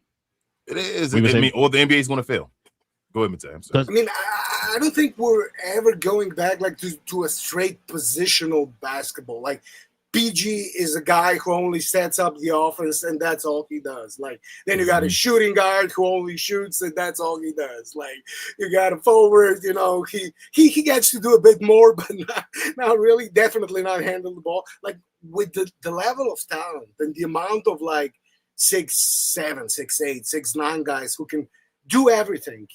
It is. I mean, all the NBA is going to fail. Go ahead, Mateo. I mean, I don't think we're ever going back like to a straight positional basketball. Like PG is a guy who only sets up the offense and that's all he does. Like then you got a shooting guard who only shoots and that's all he does. Like you got a forward, you know, he gets to do a bit more, but not really, definitely not handle the ball. Like with the level of talent and the amount of like 6'7", 6'8", 6'9" guys who can do everything.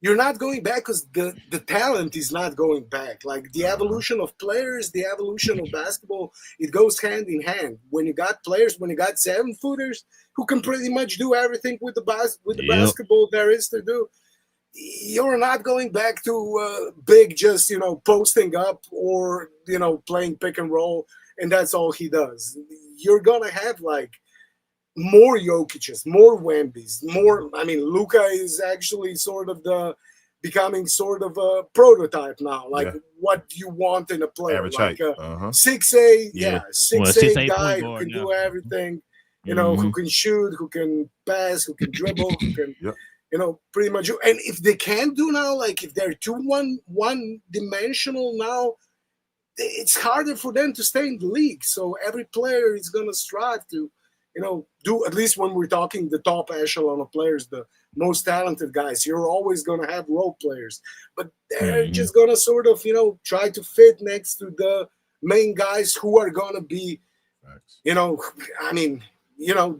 You're not going back because the talent is not going back. Like the evolution of players, the evolution of basketball, it goes hand in hand. When you got players, when you got 7-footers who can pretty much do everything with the basketball there is to do, you're not going back to big just, you know, posting up or, you know, playing pick and roll, and that's all he does. You're going to have like more Jokic's, more Wembys, more. I mean, Luka is actually becoming sort of a prototype now. Like, what do you want in a player? Average like height. 6'8", 6'8" guy who can do everything. You know, who can shoot, who can pass, who can dribble, who can, you know, pretty much. And if they can't do now, like if they're too one-dimensional now, it's harder for them to stay in the league. So every player is going to strive to, you know, do, at least when we're talking the top echelon of players, the most talented guys, you're always going to have role players, but they're just going to sort of, you know, try to fit next to the main guys who are going to be, you know, I mean, you know,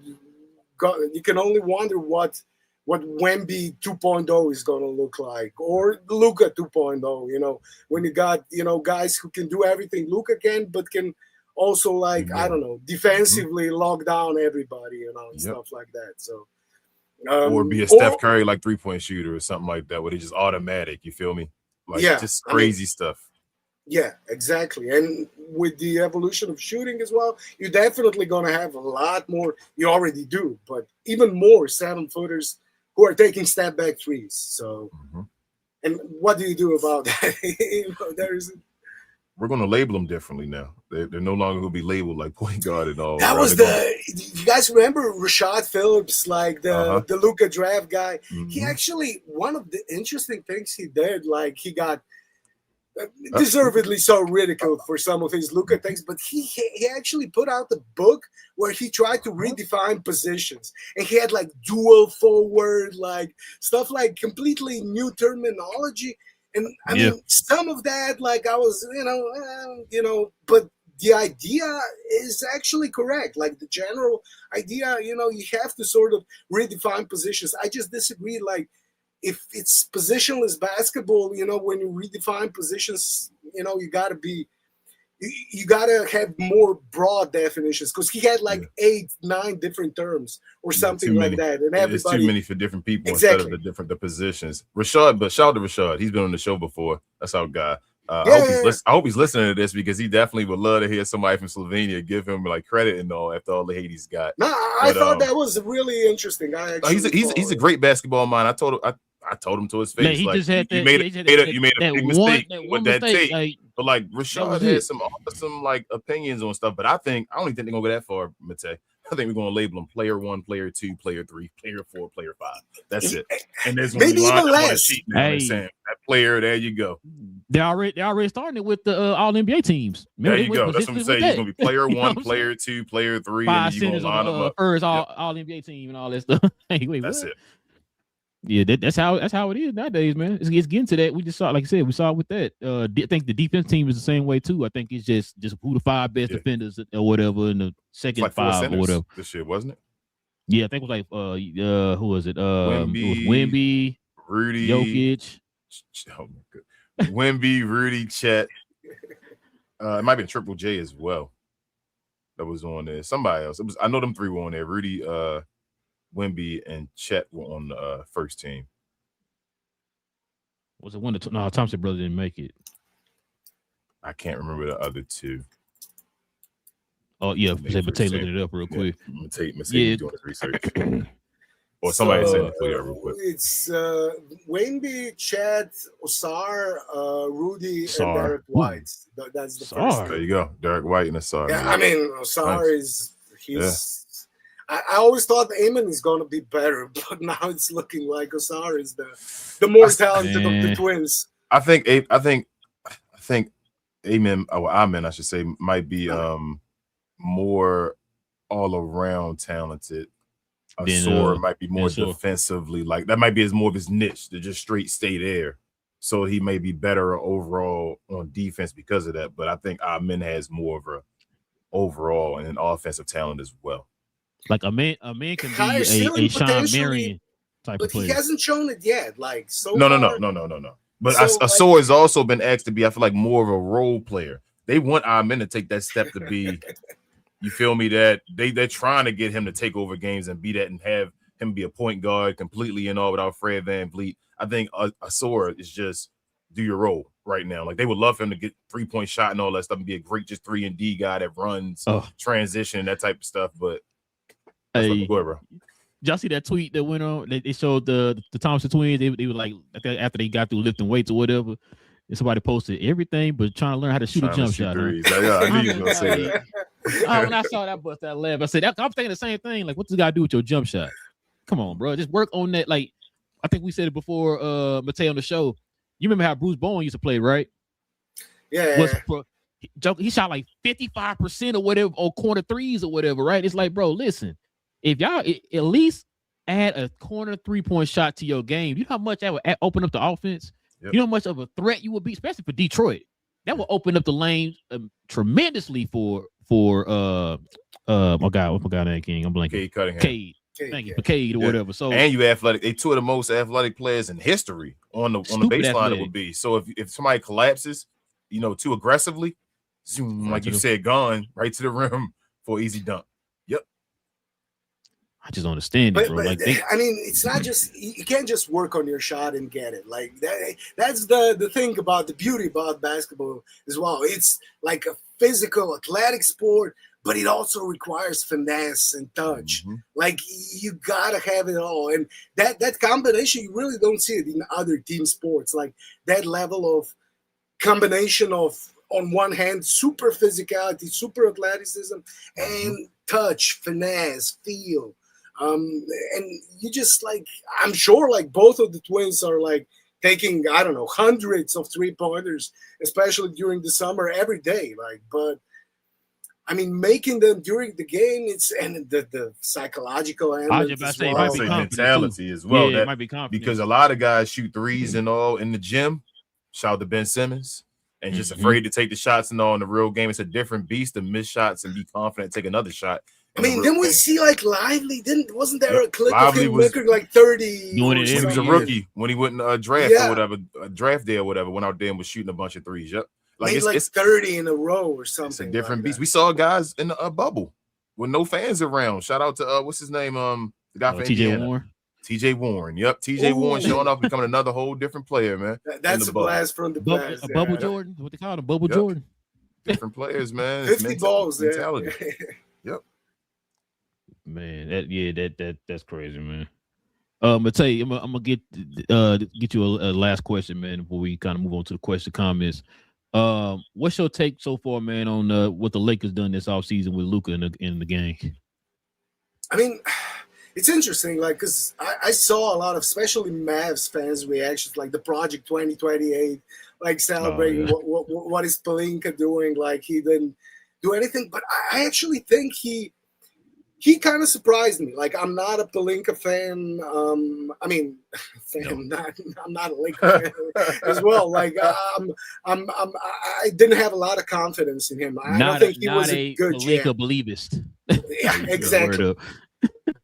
you can only wonder what Wemby 2.0 is going to look like, or Luka 2.0, you know, when you got, you know, guys who can do everything Luka can, but can also, like, I don't know, defensively lock down everybody, you know, and stuff like that. So, or be a Steph Curry, like 3-point shooter or something like that, where it's just automatic. You feel me? Like, just crazy stuff. Yeah, exactly. And with the evolution of shooting as well, you're definitely going to have a lot more. You already do, but even more 7-footers who are taking step back threes. So, and what do you do about that? You know, we're going to label them differently now. They're no longer going to be labeled like point guard and all. That was you guys remember Rashad Phillips, like the Luka draft guy? He actually, one of the interesting things he did, like he got deservedly so ridiculed for some of his Luka things, but he actually put out the book where he tried to redefine positions, and he had like dual forward, like stuff like completely new terminology. And I mean, some of that, like I was, you know, but the idea is actually correct. Like the general idea, you know, you have to sort of redefine positions. I just disagree. Like if it's positionless basketball, you know, when you redefine positions, you know, you gotta have more broad definitions, because he had like 8-9 different terms or something like that, and everybody, it's too many for different people instead of the positions. Rashad, but shout out to Rashad. He's been on the show before. That's our guy. I hope he's listening to this, because he definitely would love to hear somebody from Slovenia give him like credit and all after all the hate he's got. No, I thought that was really interesting. He's a great basketball mind. I told him to his face. Man, he like, just had you made a big mistake with that tape. But like Rashad had some like opinions on stuff. But I don't even think they're gonna go that far, Mate. I think we're gonna label them player 1, player 2, player 3, player 4, player 5. That's it. And there's gonna be even less. That player, there you go. They're already starting it with the all NBA teams. There you go. That's what I'm saying. He's gonna be player 1, player 2, player 3, and you're gonna line them up. First all NBA team and all that stuff. That's it. Yeah, that's how it is nowadays, man. It's getting to that. We just saw, like I said, we saw it with that. I think the defense team is the same way too. I think it's just who the 5 best defenders or whatever in the second like 5 or whatever. This shit, wasn't it? Yeah, I think it was like who was it? It was Wemby, Rudy, Jokic. Oh my god. Wemby, Rudy, Chet. It might be Triple J as well. That was on there. Somebody else. I know them 3 were on there. Rudy, Wemby and Chet were on the first team. Was it one? No, Thompson brother didn't make it. I can't remember the other two. Oh yeah, Matei looking it up real quick. Matei doing his research. Or somebody send it to you real quick. It's Wainby, Chad, Osar, Rudy, Sarr. and Derek White. That's the first. There you go, Derek White and Osar. Yeah, I mean, Osar is he's. Yeah. I always thought Eamon is going to be better, but now it's looking like Osar is the more talented of the twins. I think Amen, I should say, might be more all around talented. Sora might be more defensively, like that might be more of his niche to just straight stay there. So he may be better overall on defense because of that. But I think Amen has more of a overall and an offensive talent as well. Like a man can be a Sean Marion type of player. But he hasn't shown it yet. Like No. But Asor has also been asked to be, I feel like, more of a role player. They want Amen to take that step to be, you feel me, that they're trying to get him to take over games and be that and have him be a point guard completely and all without Fred VanVleet. I think Asor is just do your role right now. Like they would love him to get 3-point shot and all that stuff and be a great just 3-and-D guy that runs transition and that type of stuff. But hey, go ahead, bro. Did y'all see that tweet that went on? They showed the Thompson twins. They were like after they got through lifting weights or whatever. And somebody posted everything, but trying to learn how to shoot a jump shot. Yeah, I knew you were gonna say that. When I saw that, bust that laugh. I said, I'm thinking the same thing. Like, what does God do with your jump shot? Come on, bro. Just work on that. Like, I think we said it before, Matei on the show. You remember how Bruce Bowen used to play, right? Yeah. He shot like 55% or whatever, or corner threes or whatever, right? It's like, bro, listen. If y'all at least add a corner 3-point shot to your game, you know how much that would open up the offense? Yep. You know how much of a threat you would be, especially for Detroit. That will open up the lane tremendously for my guy, what's my guy name, King? I'm blanking. Cade Cunningham. Thank you for Cade or whatever. So and you athletic. They two of the most athletic players in history on the baseline. Athletic. It would be. So if somebody collapses, too aggressively, zoom, like you said, gone right to the rim for easy dunk. I just don't understand it, bro. I mean, it's not just you can't just work on your shot and get it. Like that's the thing about the beauty about basketball as well. It's like a physical, athletic sport, but it also requires finesse and touch. Mm-hmm. Like you gotta have it all, and that combination you really don't see it in other team sports. Like that level of combination of, on one hand, super physicality, super athleticism, and touch, finesse, feel. And you just I'm sure both of the twins are taking, I don't know, hundreds of 3-pointers, especially during the summer every day. But I mean, making them during the game, and the psychological element as well. I say mentality as well. Yeah, it might be confident. Because a lot of guys shoot threes and all in the gym. Shout out to Ben Simmons. And just afraid to take the shots and all in the real game. It's a different beast to miss shots and be confident, take another shot. I mean, then we see Lively. Wasn't there a clip of him making 30? When he was a rookie, when he went draft or whatever, draft day or whatever, went out there and was shooting a bunch of threes. Yep, it's 30 in a row or something. It's a different beast. We saw guys in a bubble with no fans around. Shout out to what's his name? The guy from TJ Warren. TJ Warren. Yep, TJ Warren showing off, becoming another whole different player, man. That's a blast from the past. Bubble Jordan. What they call him, Bubble Jordan. Different players, man. 50 balls there. Yep. Man, that's crazy, man. Matei, I'm gonna get you a last question, man, before we kind of move on to the question comments. What's your take so far, man, on what the Lakers done this offseason with Luka in the game? I mean, it's interesting, because I saw a lot of, especially Mavs fans' reactions, the Project 2028, celebrating what is Pelinka doing, he didn't do anything. But I actually think he kind of surprised me. I'm not a Pelinka fan. I'm not a Laker fan as well. I didn't have a lot of confidence in him. I don't think he was a good Pelinka believist. Yeah, exactly.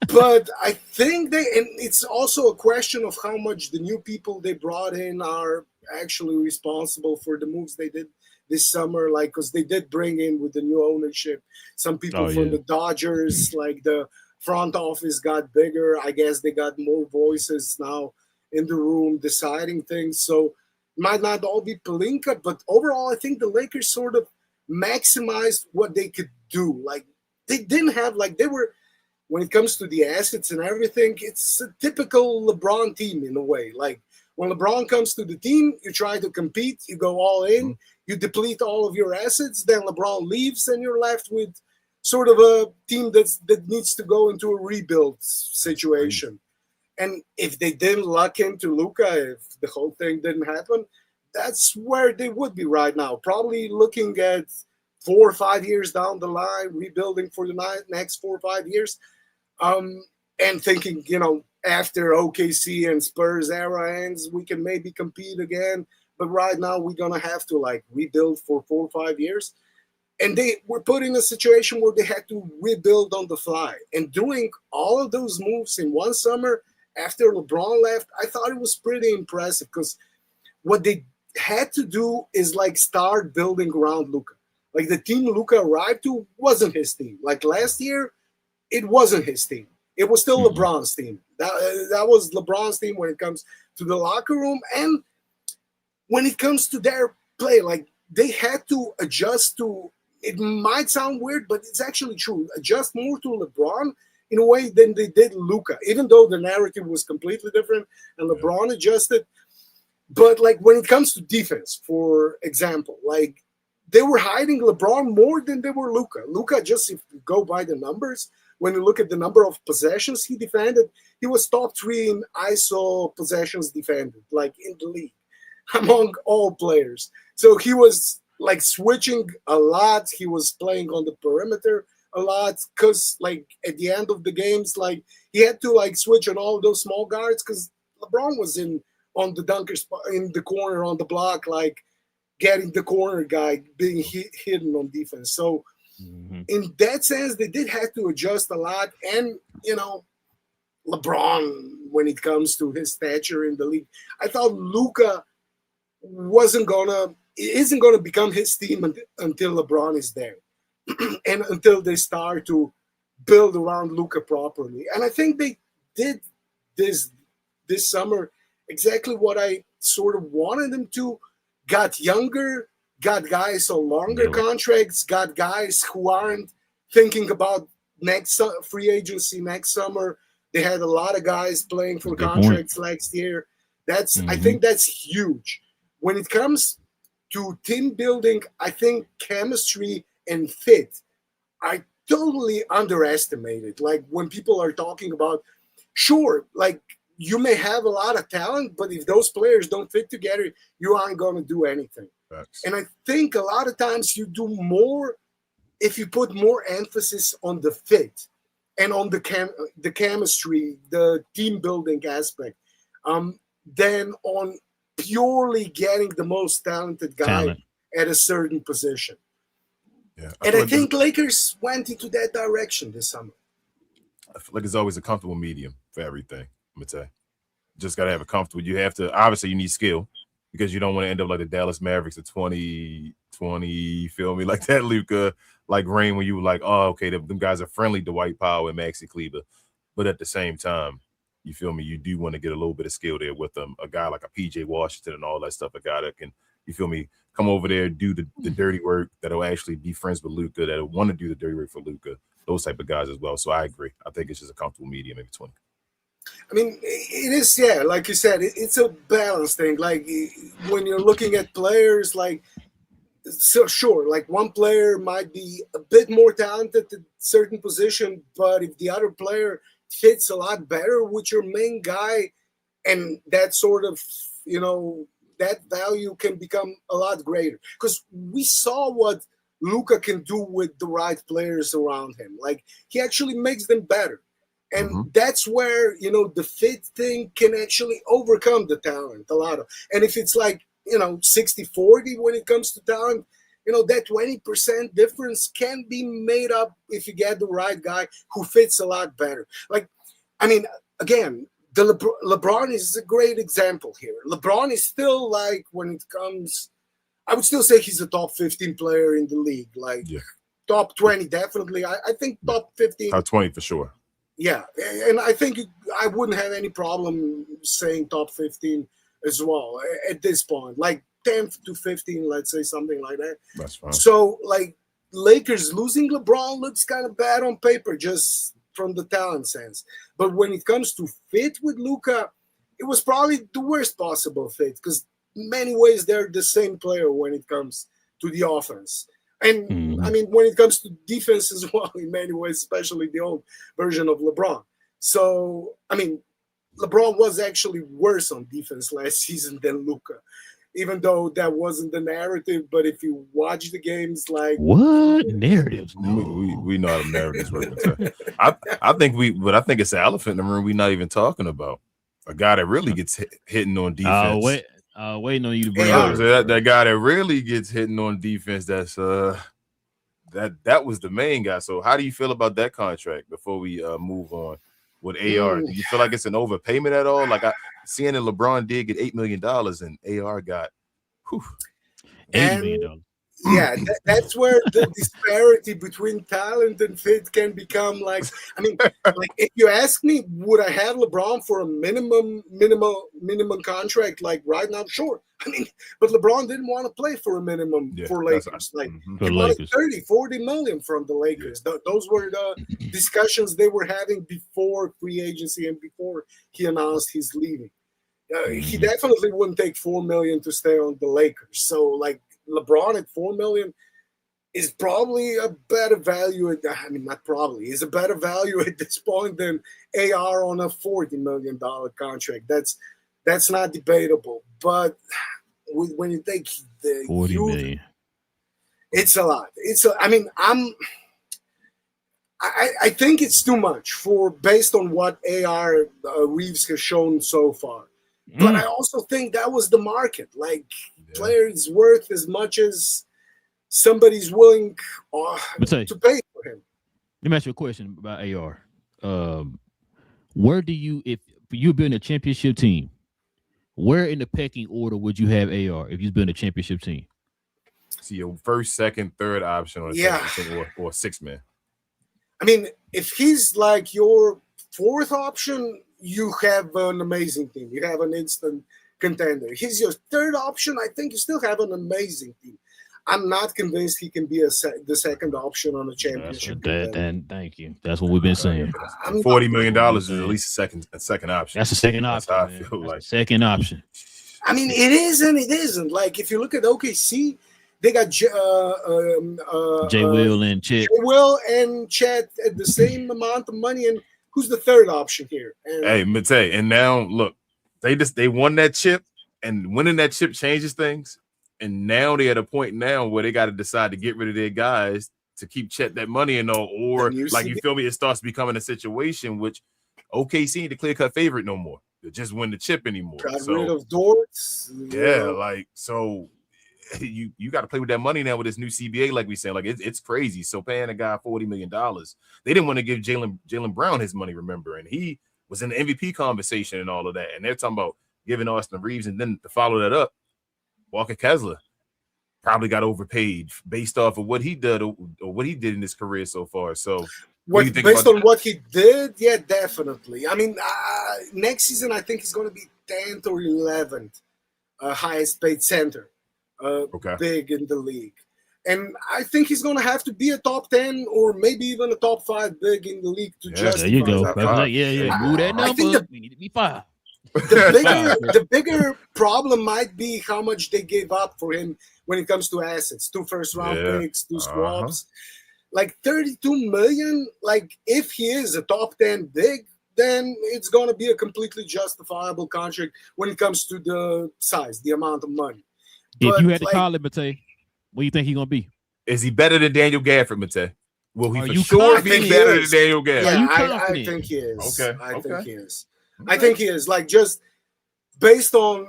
But I think and it's also a question of how much the new people they brought in are actually responsible for the moves they did this summer, because they did bring in, with the new ownership, some people from the Dodgers, the front office got bigger. I guess they got more voices now in the room deciding things. So might not all be Pelinka, but overall, I think the Lakers sort of maximized what they could do. Like, they didn't have, like, they were, when it comes to the assets and everything, it's a typical LeBron team in a way. Like, when LeBron comes to the team, you try to compete, you go all in, you deplete all of your assets, then LeBron leaves, and you're left with sort of a team that needs to go into a rebuild situation. And if they didn't luck into Luka, if the whole thing didn't happen, that's where they would be right now. Probably looking at 4 or 5 years down the line, rebuilding for the next 4 or 5 years, and thinking, after OKC and Spurs era ends, we can maybe compete again. But right now, we're going to have to rebuild for 4 or 5 years. And they were put in a situation where they had to rebuild on the fly. And doing all of those moves in one summer after LeBron left, I thought it was pretty impressive, because what they had to do is start building around Luka. Like, the team Luka arrived to wasn't his team. Like last year, it wasn't his team. It was still LeBron's team. That was LeBron's team when it comes to the locker room. And when it comes to their play, they had to adjust to, it might sound weird, but it's actually true, adjust more to LeBron in a way than they did Luka, even though the narrative was completely different and LeBron adjusted. But when it comes to defense, for example, they were hiding LeBron more than they were Luka. Luka, just if you go by the numbers, when you look at the number of possessions he defended, he was top 3 in ISO possessions defended, in the league, among all players. So he was switching a lot. He was playing on the perimeter a lot, because at the end of the games, he had to switch on all those small guards, because LeBron was on the dunker spot, in the corner on the block, getting the corner guy, being hidden on defense. So in that sense, they did have to adjust a lot. And, LeBron, when it comes to his stature in the league, I thought Luka isn't going to become his team until LeBron is there. And until they start to build around Luka properly. And I think they did this summer exactly what I sort of wanted them to. Got younger, got guys on longer contracts, got guys who aren't thinking about next free agency next summer. They had a lot of guys playing for contracts next year. I think that's huge. When it comes to team building, I think chemistry and fit are totally underestimated. When people are talking about, sure, you may have a lot of talent, but if those players don't fit together, you aren't going to do anything. That's... And I think a lot of times you do more if you put more emphasis on the fit and on the chemistry, the team building aspect, than on purely getting the most talented guy at a certain position. Yeah, I think Lakers went into that direction this summer. I feel like it's always a comfortable medium for everything. I'm gonna tell you, just gotta have a comfortable. You have to, obviously you need skill, because you don't want to end up like the Dallas Mavericks of 2020. Feel me, like that Luka, Rain, when you were like, oh, okay, them guys are friendly to Dwight Powell and Maxi Kleber, but at the same time, you feel me, you do want to get a little bit of skill there with them. A guy like a PJ Washington and all that stuff, a guy that can, you feel me, come over there, do the dirty work, that'll actually be friends with Luka, that'll want to do the dirty work for Luka, those type of guys as well. So I agree. I think it's just a comfortable medium in between. I mean, it is, yeah, like you said, it's a balance thing. When you're looking at players, so sure, one player might be a bit more talented at a certain position, but if the other player fits a lot better with your main guy, and that sort of, that value can become a lot greater. Because we saw what Luka can do with the right players around him. He actually makes them better. And that's where, the fit thing can actually overcome the talent a lot of. And if it's 60-40 when it comes to talent, that 20% difference can be made up if you get the right guy who fits a lot better. Again, LeBron is a great example here. LeBron is still when it comes, I would still say he's a top 15 player in the league. Top 20, definitely. I think top 15. Top 20 for sure. Yeah, and I think I wouldn't have any problem saying top 15 as well at this point, like 10 to 15, let's say, something like that. That's fine. So, like, Lakers losing LeBron looks kind of bad on paper, just from the talent sense. But when it comes to fit with Luka, it was probably the worst possible fit, because in many ways they're the same player when it comes to the offense. And I mean, when it comes to defense as well, in many ways, especially the old version of LeBron. So, I mean, LeBron was actually worse on defense last season than Luka, even though that wasn't the narrative. But if you watch the games, like, what narratives? We know how the narratives work. I think it's an elephant in the room we're not even talking about. A guy that really gets hitting on defense. Waiting on you to bring up. That guy that really gets hitting on defense. That's that was the main guy. So how do you feel about that contract before we move on with AR? Do you feel like it's an overpayment at all? Like, seeing that LeBron did get $8 million and AR got $8 million. Yeah, that's where the disparity between talent and fit can become, like, I mean, like, if you ask me, would I have LeBron for a minimum contract, like, right now? Sure. I mean, but LeBron didn't want to play for a minimum for Lakers. Like, he wanted 30, 40 million from the Lakers. Yeah. Those were the discussions they were having before free agency and before he announced he's leaving. He definitely wouldn't take $4 million to stay on the Lakers. So, like, LeBron at $4 million is probably a better value. Not probably, is a better value at this point than AR on a $40 million contract. That's not debatable. But when you take the $40 million, it's a lot. I think it's too much based on what AR Reeves has shown so far. But I also think that was the market. Like, players worth as much as somebody's willing to pay for him. Let me ask you a question about AR. Where do you, if you've been a championship team, where in the pecking order would you have AR if you've been a championship team? See, your first, second, third option on or six man. I mean, if he's like your fourth option, you have an amazing team. You have an instant contender. He's your third option. I think you still have an amazing team. I'm not convinced he can be the second option on a championship. Thank you. That's what we've been saying. $40 million is at least a second option. That's a second option. That's how I feel like. Second option. I mean, it is and it isn't. Like, if you look at OKC, they got J. Will and Chet. J. Will and Chet at the same amount of money. And who's the third option here? Hey, Mate, and now look, they won that chip, and winning that chip changes things. And now they're at a point now where they got to decide to get rid of their guys to keep Chet that money and all, or like, you feel me, it starts becoming a situation which OKC ain't the clear-cut favorite no more. They just win the chip anymore. Got rid of Dortz. Yeah, like, so you got to play with that money now with this new CBA, like we said. Like, it's crazy. So paying a guy $40 million, they didn't want to give Jaylen Brown his money, remember, and he was in the MVP conversation and all of that. And they're talking about giving Austin Reeves, and then to follow that up, Walker Kessler probably got overpaid based off of what he did or what he did in his career so far. So based on what he did, yeah, definitely. I mean, next season I think he's going to be 10th or 11th highest paid center, big in the league. And I think he's going to have to be a top 10 or maybe even a top 5 big in the league to justify. There you go. Move that number. We need to be 5. The bigger problem might be how much they gave up for him when it comes to assets. 2 first-round picks, 2 swaps. Like, $32 million, like, if he is a top 10 big, then it's going to be a completely justifiable contract when it comes to the size, the amount of money. If you had to call it, Mate, what do you think he's going to be? Is he better than Daniel Gafford, Mate? Will he for sure be better than Daniel Gafford? Yeah, I think he is. I think he is. I think he is, like, just based on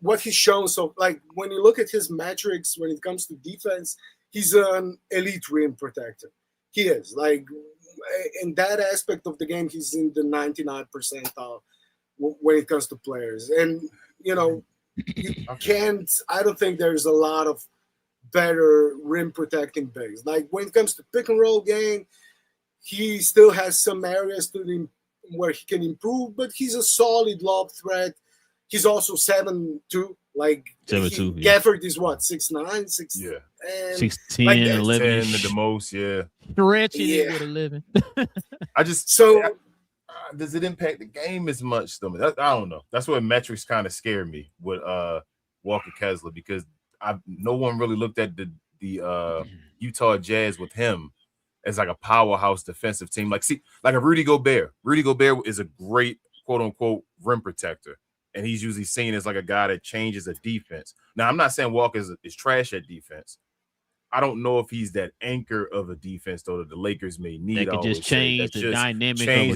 what he's shown. So, like, when you look at his metrics when it comes to defense, he's an elite rim protector. He is. Like, in that aspect of the game, he's in the 99th percentile when it comes to players. And, you know, I don't think there's a lot of better rim protecting bigs. Like, when it comes to pick and roll game, he still has some areas where he can improve, but he's a solid lob threat. he's also 7'2". Like 7'2". Yeah. Gafford is what, 6'9", 6. Yeah. 6'10", like 11 at the most. Yeah. Stretching it with 11. Does it impact the game as much? Though I don't know. That's where metrics kind of scare me with Walker Kessler, because no one really looked at the Utah Jazz with him as like a powerhouse defensive team. Like a Rudy Gobert. Rudy Gobert is a great quote unquote rim protector, and he's usually seen as like a guy that changes a defense. Now, I'm not saying Walker is trash at defense. I don't know if he's that anchor of a defense, though, that the Lakers may need. That could just change the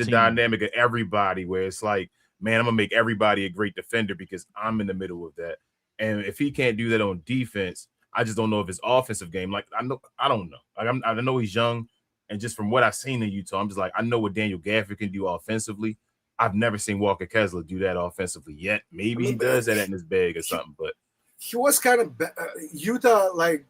dynamic of everybody, where it's like, man, I'm going to make everybody a great defender because I'm in the middle of that. And if he can't do that on defense, I just don't know if his offensive game, like, I don't know. Like, I know he's young, and just from what I've seen in Utah, I'm just like, I know what Daniel Gafford can do offensively. I've never seen Walker Kessler do that offensively yet. Maybe he does that in his bag or something, but he was kind of Utah, like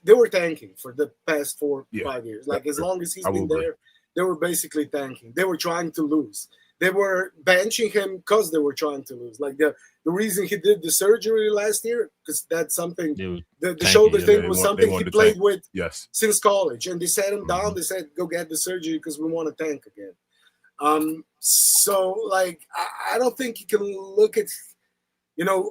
they were tanking for the past 4 or 5 years. Like as long as he's been there, they were basically tanking. They were trying to lose. They were benching him because they were trying to lose. Like the reason he did the surgery last year, because that's something. The shoulder thing was something he played with since college, and they sat him down. They said, "Go get the surgery because we want to tank again." So like I don't think you can look at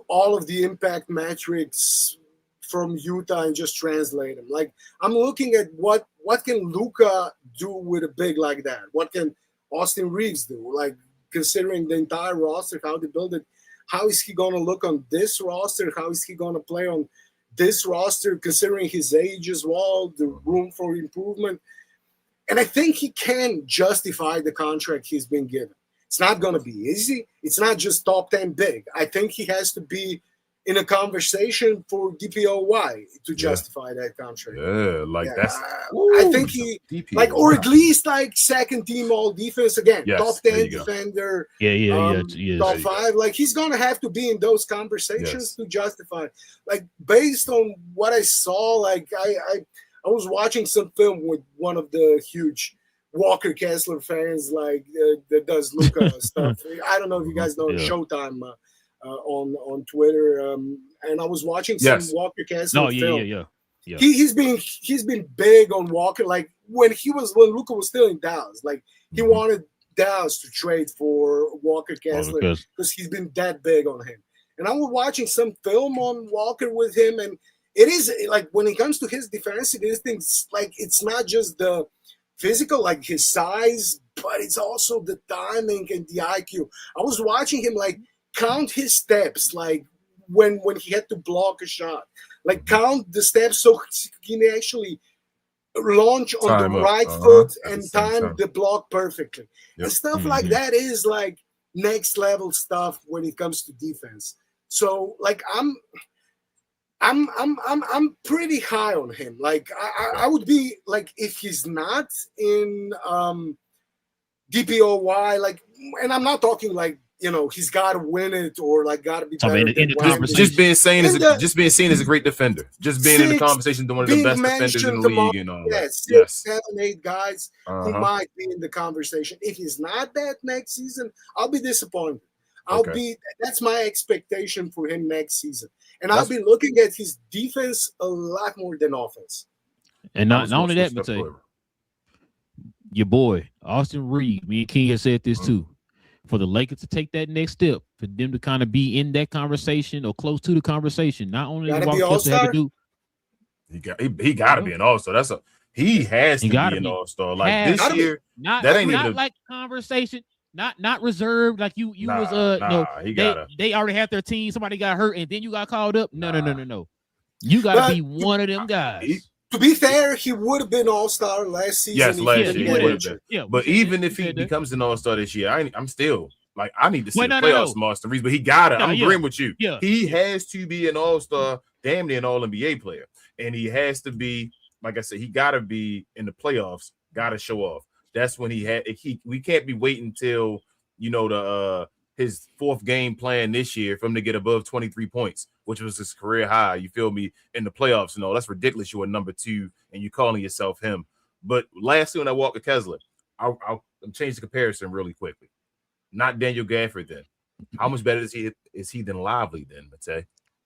all of the impact metrics from Utah and just translate them. Like I'm looking at what can Luka do with a big like that? What can Austin Reeves do? Like considering the entire roster, how they build it, how is he going to look on this roster? How is he going to play on this roster, considering his age as well, the room for improvement? And I think he can justify the contract he's been given. It's not going to be easy. It's not just top 10 big. I think he has to be in a conversation for DPOY to justify that contract. Yeah, like that's. I think he DPOY. Like, or at least like second team all defense again, top 10 defender. Top 5. Like he's going to have to be in those conversations to justify. Like based on what I saw, like I was watching some film with one of the huge Walker Kessler fans, like that does Luka stuff. I don't know if you guys know Showtime on Twitter, and I was watching some Walker Kessler film. Yeah. He's been big on Walker. Like when Luka was still in Dallas, like he wanted Dallas to trade for Walker Kessler because he's been that big on him. And I was watching some film on Walker with him, and it is like when it comes to his defensive instincts, like it's not just the physical, like his size, but it's also the timing and the IQ. I was watching him like count his steps, like when he had to block a shot, like count the steps so he can actually launch on the right foot and time the block perfectly. And stuff like that is like next level stuff when it comes to defense. So like I'm pretty high on him. Like I would be like if he's not in DPOY, like, and I'm not talking like he's got to win it or like got to be better. In the conversation, just being seen as a great defender, just being in the conversation, one of the best defenders in the league, and all that. 6, 7, 8 guys who might be in the conversation. If he's not that next season, I'll be disappointed. That's my expectation for him next season. And I'll be looking at his defense a lot more than offense. And not only that, but your boy, Austin Reeves, me and King has said this too. For the Lakers to take that next step, for them to kind of be in that conversation or close to the conversation, not only what Kessler had to do. He got to be an all-star. He has to be an all-star. Like this year, that ain't even like conversation. Not reserved like you was they already have their team, somebody got hurt and then you got called up. No. You gotta be one of them guys. To be fair, he would have been all-star last season. Yes, last year he would have been. Yeah, but even if he becomes an all-star this year, I'm still like I need to see the playoffs from Austin Reeves, but he gotta. I'm agreeing with you. Yeah. He has to be an all-star, damn near an all-NBA player. And he has to be, like I said, he gotta be in the playoffs, gotta show off. That's when we can't be waiting till his 4th game plan this year for him to get above 23 points, which was his career high. You feel me? In the playoffs, that's ridiculous. You're a number 2 and you're calling yourself him. But lastly, when I Walker Kessler, I'll change the comparison really quickly. Not Daniel Gafford then. How much better is he than Lively then, Mate?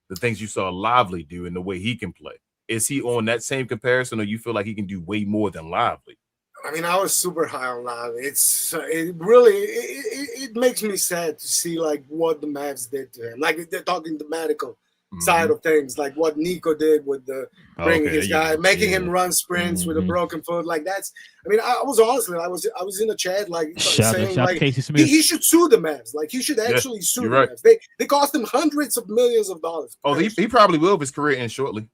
The things you saw Lively do and the way he can play. Is he on that same comparison, or you feel like he can do way more than Lively? I mean, I was super high on Lively. It really it makes me sad to see like what the Mavs did to him. Like they're talking the medical side of things, like what Nico did with the bringing his guy, making him run sprints with a broken foot. Like that's. I mean, I was honestly, I was in a chat like saying like he should sue the Mavs. Like he should actually sue the Mavs. They cost him hundreds of millions of dollars. Oh, he probably will if his career ends shortly.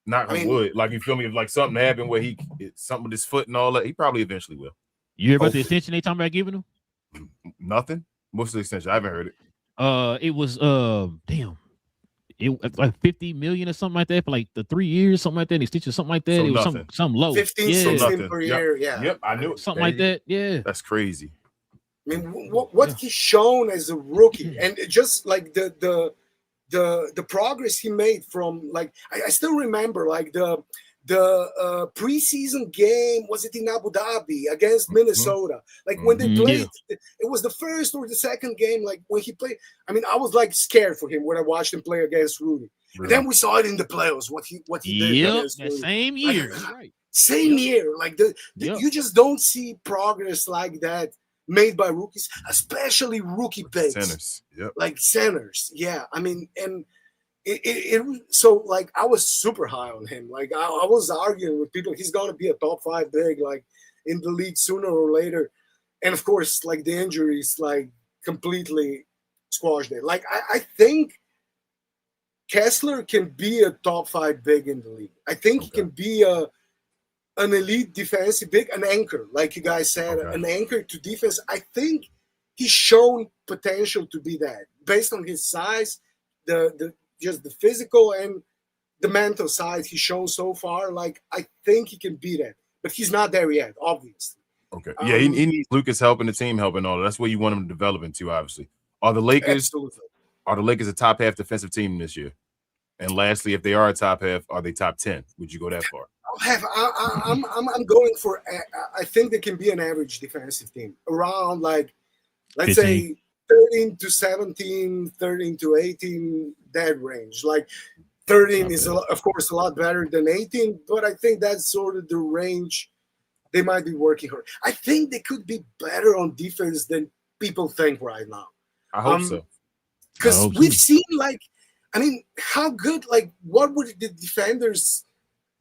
Not would. Like, you feel me? If like something happened where something with his foot and all that, he probably eventually will. You hear about the extension they talking about giving him? Nothing. What's the extension? I haven't heard it. It was it like 50 million or something like that for like the 3 years, something like that. Extension, something like that. So it was some low. 16 per year. Yep, I knew it. Something like that. Yeah. That's crazy. I mean, what he's shown as a rookie, and just like the progress he made from like I still remember like the preseason game, was it in Abu Dhabi against Minnesota? Like when they played, it was the first or the second game. Like when he played, I mean, I was like scared for him when I watched him play against Rudy. And then we saw it in the playoffs what he did. That same year, like, same year. Like you just don't see progress like that made by rookies, especially rookie picks. Centers. Yep. Like centers. Yeah. I mean, and so like I was super high on him. Like I was arguing with people, he's gonna be a top 5 big like in the league sooner or later. And of course, like the injuries like completely squashed it. Like I think Kessler can be a top 5 big in the league. I think he can be an elite defensive big, an anchor, like you guys said, an anchor to defense. I think he's shown potential to be that based on his size, just the physical and the mental side he's shown so far. Like I think he can be that, but he's not there yet, obviously. Okay. Yeah, he needs Luka's help and the team helping all that. That's where you want him to develop into, obviously. Are the Lakers a top half defensive team this year? And lastly, if they are a top half, are they top 10? Would you go that far? I'm going for. I think they can be an average defensive team around like, let's 15. Say 13 to 17, 13 to 18, that range. Like 13 is of course a lot better than 18, but I think that's sort of the range they might be working hard. I think they could be better on defense than people think right now. I hope so. Because we've seen like, I mean, how good, like what would the defenders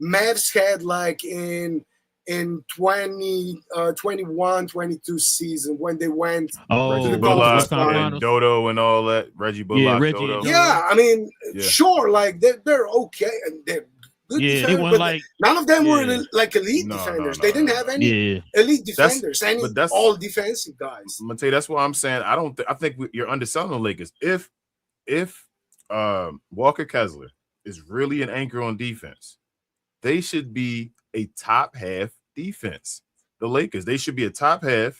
Mavs had like in 21, 22 season when they went to the Bullock and Dodo and all that. Reggie Bullock, Dodo. Yeah, I mean, sure, like they're okay and they're good defenders, but like none of them were like elite defenders. They didn't have any elite defenders, all defensive guys. I'm gonna tell you, that's why I'm saying I think you're underselling the Lakers. If Walker Kessler is really an anchor on defense, they should be a top half defense. The Lakers, they should be a top half,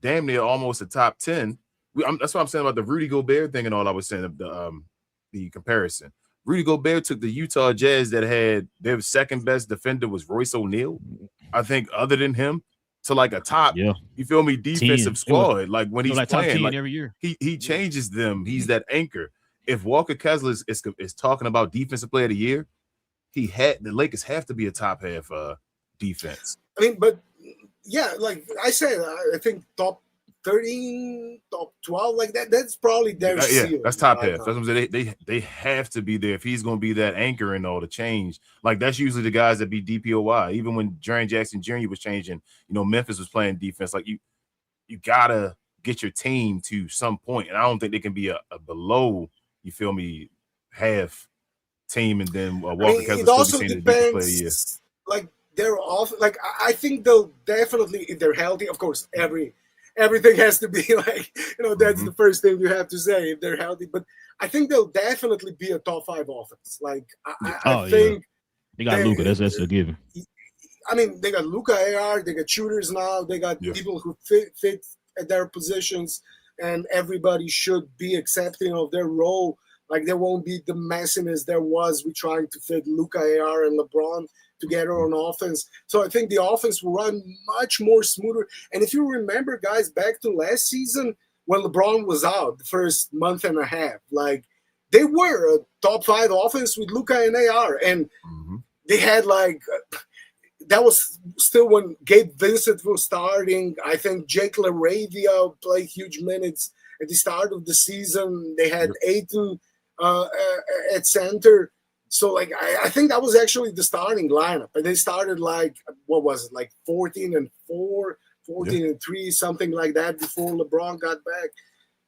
damn near almost a top 10. That's what I'm saying about the Rudy Gobert thing and all I was saying of the comparison. Rudy Gobert took the Utah Jazz that had their second best defender was Royce O'Neal. I think other than him to like a top, you feel me, defensive squad. Like when he's playing, like every year. He changes them. He's that anchor. If Walker Kessler is talking about defensive player of the year, the Lakers have to be a top half defense. I mean, but yeah, like I said, I think top 13, top 12, like that's probably their seal. That's top half. That's what I'm saying. They have to be there if he's going to be that anchor and all the change. Like that's usually the guys that be DPOY. Even when Jaren Jackson Jr. was changing, Memphis was playing defense. Like you gotta get your team to some point, and I don't think they can be a below. You feel me? Half team, and then Walker Kessler. It also depends. Like they're off. Like I think they'll definitely, if they're healthy. Of course, everything has to be like that's the first thing you have to say if they're healthy. But I think they'll definitely be a top 5 offense. Like I think they got Luka. That's a given. I mean, they got Luka AR. They got shooters now. They got people who fit at their positions. And everybody should be accepting of their role. Like there won't be the messiness there was with trying to fit Luka, AR, and LeBron together on offense. So I think the offense will run much more smoother. And if you remember, guys, back to last season, when LeBron was out the first month and a half. Like they were a top 5 offense with Luka and AR, and they had like that was still when Gabe Vincent was starting. I think Jake LaRavia played huge minutes at the start of the season. They had Ayton at center. So, like, I think that was actually the starting lineup. And they started, like, what was it, like 14-4, 14-3, something like that before LeBron got back.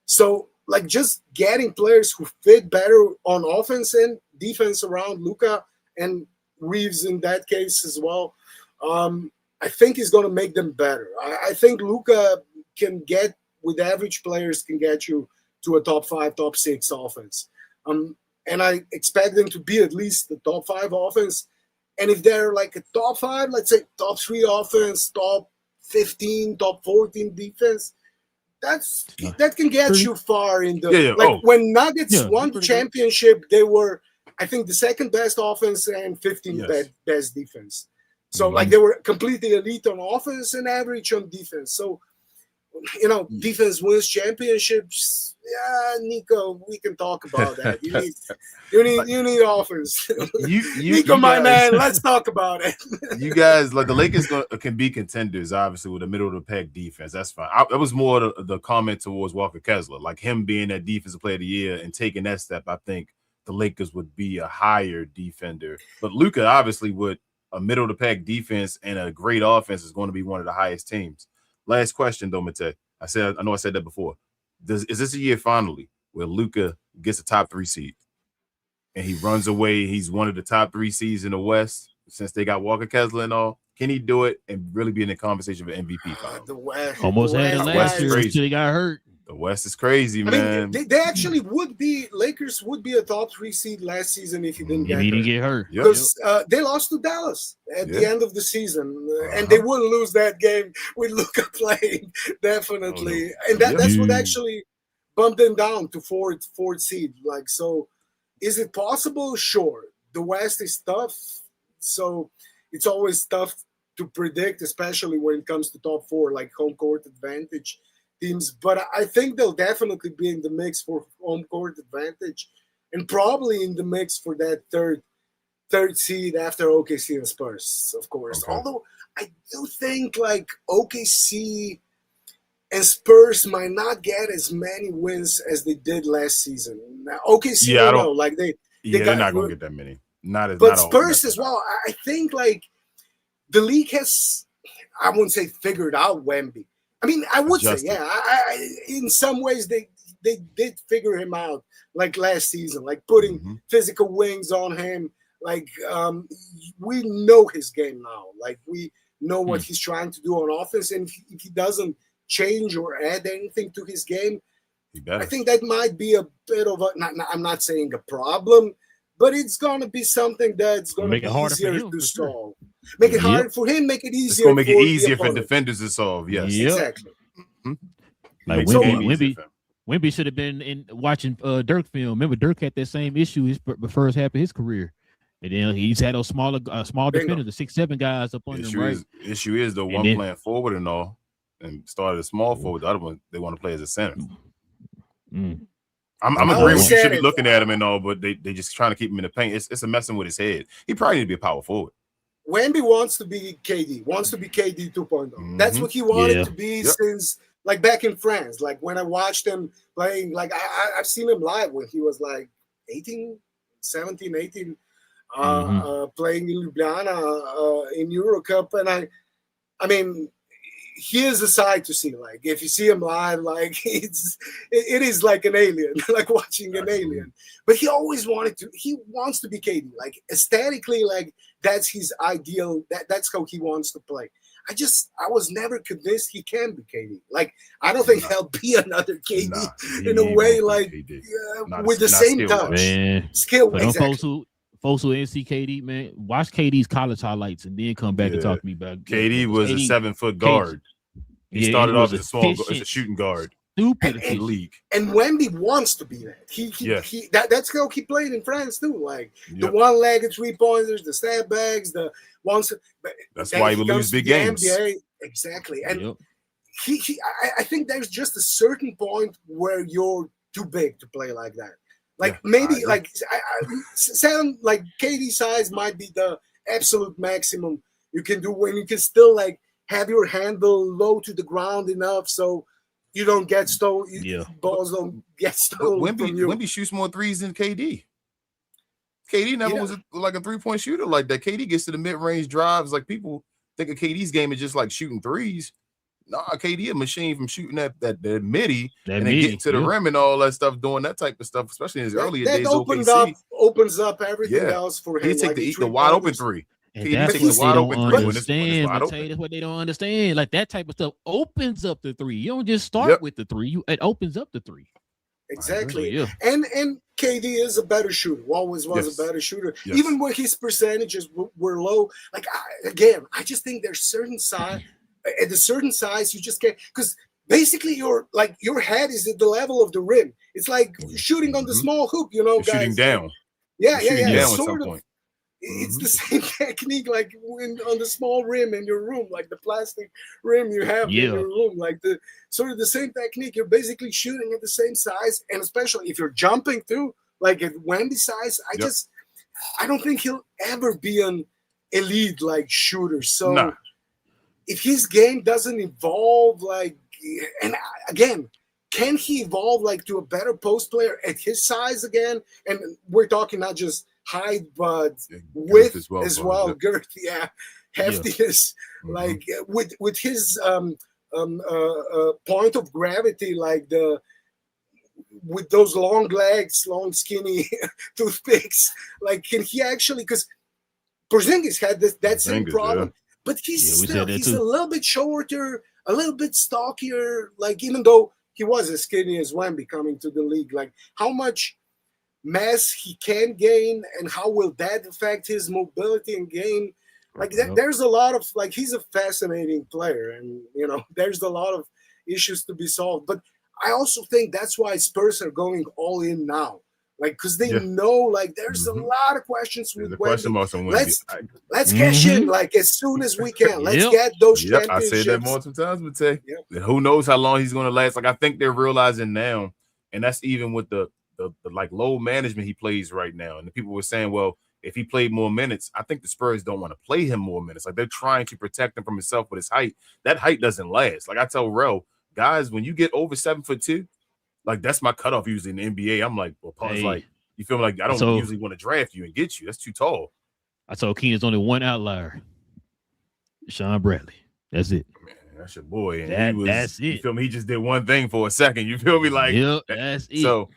So, like, just getting players who fit better on offense and defense around Luka and Reeves in that case as well, I think is going to make them better. I think Luka can get, with average players, can get you to a top 5, top 6 offense. And I expect them to be at least the top 5 offense. And if they're like a top 5, let's say top 3 offense, top 15, top 14 defense, that can get you far in the when Nuggets won the championship, they were, I think, the second best offense and 15th best defense. So like they were completely elite on offense and average on defense. So defense wins championships. Yeah, Nico, we can talk about that. You need offense. Nico, my man, let's talk about it. You guys, like the Lakers can be contenders, obviously, with a middle of the pack defense. That's fine. That was more the comment towards Walker Kessler, like him being that defensive player of the year and taking that step. I think the Lakers would be a higher defender, but Luka, obviously, with a middle of the pack defense and a great offense, is going to be one of the highest teams. Last question, though, Mate. I know I said that before. Is this a year finally where Luka gets a top 3 seed and he runs away? He's one of the top 3 seeds in the West since they got Walker Kessler and all. Can he do it and really be in the conversation for MVP final? The West almost had it last year until he got hurt. The West is crazy, man. I mean, they actually would be. Lakers would be a top 3 seed last season if he didn't get hurt. Because they lost to Dallas at the end of the season, and they wouldn't lose that game with Luka playing definitely. And that's what actually bumped them down to fourth seed. Like, so, is it possible? Sure. The West is tough, so it's always tough to predict, especially when it comes to top 4, like home court advantage teams. But I think they'll definitely be in the mix for home court advantage, and probably in the mix for that third seed after OKC and Spurs, of course. Okay. Although I do think like OKC and Spurs might not get as many wins as they did last season. Now, OKC, they're not going to get that many. But Spurs as well. I think like the league has, I wouldn't say figured out Wemby. I mean, I would say, in some ways they did figure him out, like last season, like putting physical wings on him. Like, we know his game now. Like, we know what he's trying to do on offense. And if he doesn't change or add anything to his game, I think that might be a bit of I'm not saying a problem, but it's going to be something that's going to be easier to solve. Make it harder for him, make it easier. It's going to make it easier for defenders to solve. Yes, exactly. Like Wemby should have been in watching Dirk film. Remember, Dirk had that same issue his first half of his career, and then he's had those small defenders, the 6'7" guys up under him. Right? Issue is the one playing forward and all, and started a small forward. The other one they want to play as a center. I'm agreeing with you. Should be looking at him and all, but they just trying to keep him in the paint. It's a messing with his head. He probably need to be a power forward. Wemby wants to be KD 2.0. That's what he wanted to be since like back in France. Like when I watched him playing, like I've seen him live when he was like 17, 18, playing in Ljubljana in Eurocup. And I mean, he is a sight to see. Like if you see him live, like it is like an alien, like watching an alien. But he always he wants to be KD. Like aesthetically, like that's his ideal. That's how he wants to play. I was never convinced he can be KD. Like I don't think there'll be another KD in a way like with the same touch. Skill, exactly. Folks who didn't see KD, man, watch KD's college highlights and then come back and talk to me about KD was a 7-foot guard. He started off as a shooting guard. Stupid in the league. And Wemby wants to be that. That's how he played in France too. Like the one-legged 3-pointers, the stab bags, the ones. That's why he would lose big games. NBA. Exactly. And I think there's just a certain point where you're too big to play like that. Like maybe like sound like KD size might be the absolute maximum you can do when you can still like have your handle low to the ground enough so you don't get stolen. Balls don't get stolen from you. Wemby shoots more threes than KD. KD never was like a 3-point shooter like that. KD gets to the mid-range drives. Like people think of KD's game is just like shooting threes. Nah, KD a machine from shooting that midi and then getting to the rim and all that stuff, doing that type of stuff, especially in his earlier days. Opens up everything else for him. He take the wide open three. And that's what they don't understand. That's what they don't understand. Like that type of stuff opens up the three. You don't just start with the three. It opens up the three. Exactly. And KD is a better shooter. Always was a better shooter. Even when his percentages were low. Like I just think there's certain size. At a certain size, you just can't, because basically your head is at the level of the rim. It's like shooting on the small hoop, guys. Shooting down. Yeah. Down at some point. It's the same technique like on the small rim in your room, like the plastic rim you have in your room, like the sort of the same technique. You're basically shooting at the same size, and especially if you're jumping too, like at Wemby's size, I don't think he'll ever be an elite like shooter. So if his game doesn't evolve, like, and again, can he evolve like to a better post player at his size again? And we're talking not just height, but width as well. Girth, heftiness, like with his point of gravity, like with those long legs, long skinny toothpicks. Like, can he actually? Because Porzingis had that same problem. But he's a little bit shorter, a little bit stockier. Like, even though he was as skinny as Wemby coming to the league, like how much mass he can gain and how will that affect his mobility and game? Like there's a lot of like he's a fascinating player, and there's a lot of issues to be solved. But I also think that's why Spurs are going all in now. Like, because they know, like, there's a lot of questions with Wemby. Let's cash in, like, as soon as we can. Let's get those championships. I say that multiple times, Matej. Who knows how long he's going to last? Like, I think they're realizing now, and that's even with the like low management he plays right now. And the people were saying, well, if he played more minutes, I think the Spurs don't want to play him more minutes. Like, they're trying to protect him from himself with his height. That height doesn't last. Like I tell Relle, guys, when you get over 7'2", like, that's my cutoff usually in the NBA. I'm like, well, Paul's like, you feel me? Like, I don't usually want to draft you and get you. That's too tall. I told Keen there's only one outlier. Sean Bradley. That's it. Man, that's your boy. And that's it. You feel me? He just did one thing for a second. You feel me? Like, that's it. So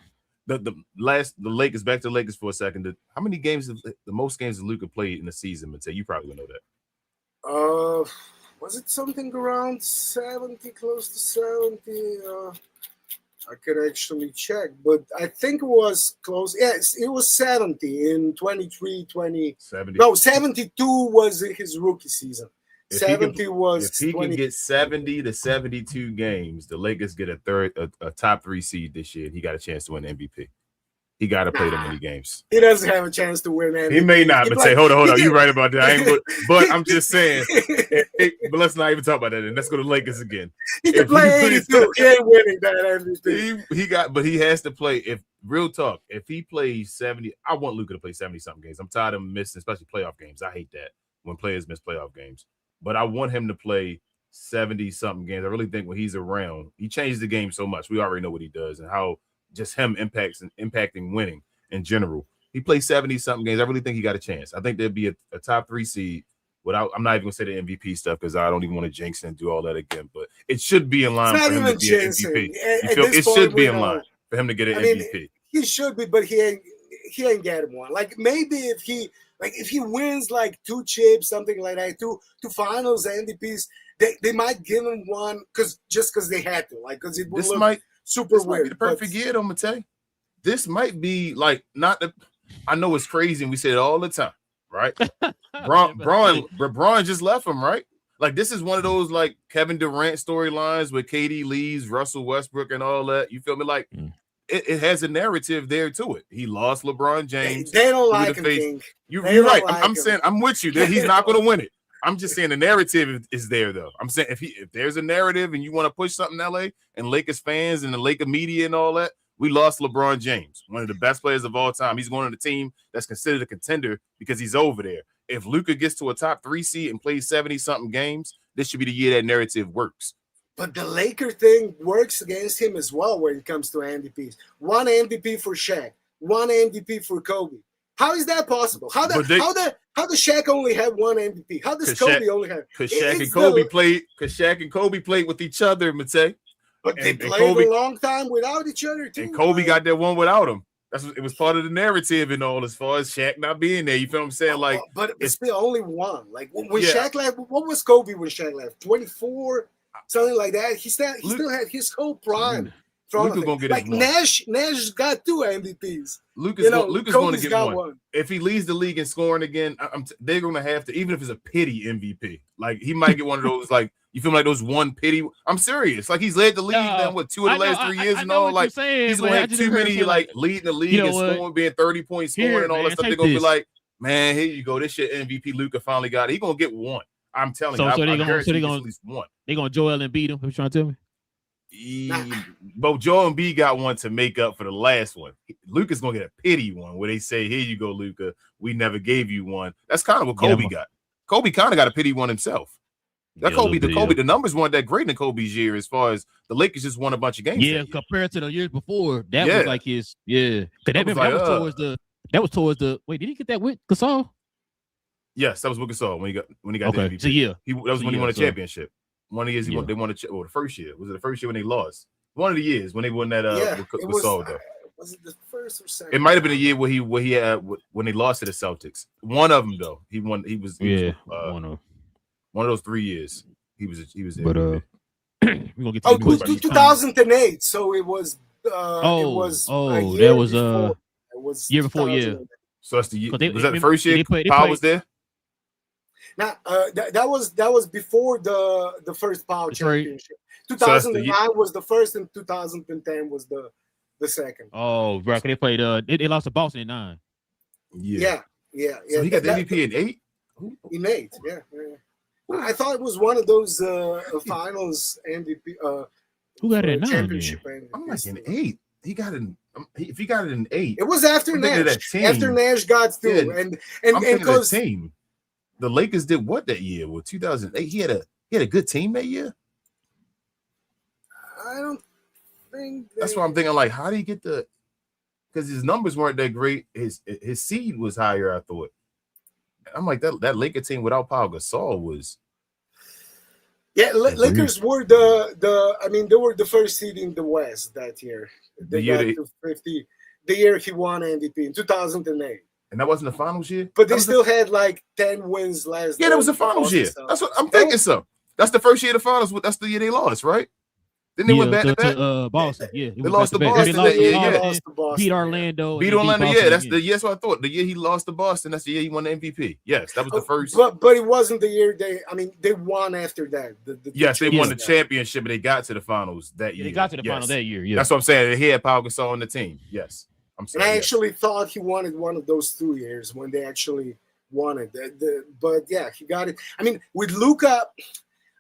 the Lakers, back to the Lakers for a second. How many games, the most games that Luka played in the season, Matej? You probably would know that. Was it something around 70, close to 70? I could actually check, but I think it was close. Yes, it was 70 in 23-20. 70. No, 72 was his rookie season. If 70 was. If he can get 70 to 72 games, the Lakers get a top 3 seed this year. He got a chance to win MVP. He got to play them many games. He doesn't have a chance to win MVP. He may not, but say, hold on. You're right about that. But I'm just saying. But let's not even talk about that. And let's go to Lakers again. He can play 82. He ain't winning that MVP. But he has to play. If real talk, if he plays 70, I want Luka to play 70-something games. I'm tired of him missing, especially playoff games. I hate that when players miss playoff games. But I want him to play 70-something games. I really think when he's around, he changes the game so much. We already know what he does and how just him impacting winning in general. He plays 70-something games. I really think he got a chance. I think there'd be a top 3 seed without. I'm not even gonna say the MVP stuff because I don't even want to jinx and do all that again. But it should be in line for him to be an MVP. It should be in line for him to get an MVP. He should be, but he ain't getting one. Like maybe if he wins like 2 chips, something like that, 2 finals MVPs, they might give him one because they had to. Like because it would look super weird. Might be the perfect year, though, Matej. This might be like not the. I know it's crazy, and we say it all the time, right? LeBron just left him, right? Like this is one of those like Kevin Durant storylines where KD leaves, Russell Westbrook, and all that. You feel me? Like it has a narrative there to it. He lost LeBron James. They don't like him, King. You're right. I'm saying I'm with you. He's not going to win it. I'm just saying the narrative is there though. I'm saying if there's a narrative and you want to push something, LA and Lakers fans and the Lakers media and all that, we lost LeBron James, one of the best players of all time. He's going to the team that's considered a contender because he's over there. If Luka gets to a top 3 seed and plays 70-something games, this should be the year that narrative works. But the Laker thing works against him as well when it comes to MVPs. One MVP for Shaq, one MVP for Kobe. How is that possible? How does Shaq only have one MVP? How does Kobe only have? Because Shaq and Kobe played with each other, Matei. But they played a long time without each other too. And Kobe got that one without him. It was part of the narrative and all, as far as Shaq not being there. You feel what I'm saying? Like, but it's still only one. Like when Shaq left, what was Kobe when Shaq left? 24, something like that. He still had his whole prime. Luka gonna get like Nash got 2 MVPs. Luka's going to get one. If he leads the league in scoring again, they're going to have to, even if it's a pity MVP. Like he might get one of those. Like you feel like those one pity. I'm serious. Like he's led the league now. What 2 of the last 3 years and all. Like he's going to have too many like leading the league and scoring, being 30 points scoring and all that stuff. They're going to be like, man, here you go. This shit MVP Luka finally got it. He's going to get one. I'm telling you. They're going to at least one. They're going to Joel and beat him. What you trying to tell me? But Joel Embiid got one to make up for the last one. Luka's gonna get a pity one where they say, "Here you go, Luka. We never gave you one." That's kind of what Kobe got. Kobe kind of got a pity one himself. The numbers weren't that great in Kobe's year as far as the Lakers just won a bunch of games. Yeah, compared to the years before, that was like his. Yeah, that was towards the. Wait, did he get that with Gasol? Yes, that was with Gasol when he got the MVP. So yeah, that was when he won a championship. One of the years they won the first year. Was it the first year when they lost? One of the years when they won that with Saul, though. Was it the first or second? It might have been a year where he had when they lost to the Celtics. One of them though. He won. He was one of those 3 years. He was. But we're gonna get to 2008. So it was. It was year before. Yeah. So that's the year. Was that the first year Powell was there? Now that was before the first Power Championship. 2009 was the first, and 2010 was the second. Oh, right. They played. They lost to Boston in 9. Yeah. So he got the MVP in 8. In 8, yeah. I thought it was one of those finals MVP. Who got it in 9? Championship. I'm like in 8. He got it. If he got it in 8, it was after Nash. After Nash got through, and because team. The Lakers did what that year? Well, 2008. He had a good team that year. I don't think that's what I'm thinking. Like, how do you get the? Because his numbers weren't that great. His seed was higher, I thought. I'm like that Laker team without Pau Gasol was. Yeah, Lakers were they were the first seed in the West that year. They got to 50. The year he won MVP in 2008. And that wasn't the finals year? But they still had like 10 wins last year. Yeah, that was the finals year. That's what I'm thinking. So that's the first year of the finals. That's the year they lost, right? Then they went back to back. Boston. Yeah, they lost to Boston that year. Yeah, beat Orlando. Beat Orlando. Yeah, that's the year. That's what I thought. The year he lost to Boston. That's the year he won the MVP. Yes, that was the first. But it wasn't the year they won after that. Yes, they won the championship, and they got to the finals that year. They got to the final that year. Yeah, that's what I'm saying. He had Pau Gasol on the team. Yes. And I actually thought he wanted one of those 2 years when they actually won it. But yeah, he got it. I mean, with Luka,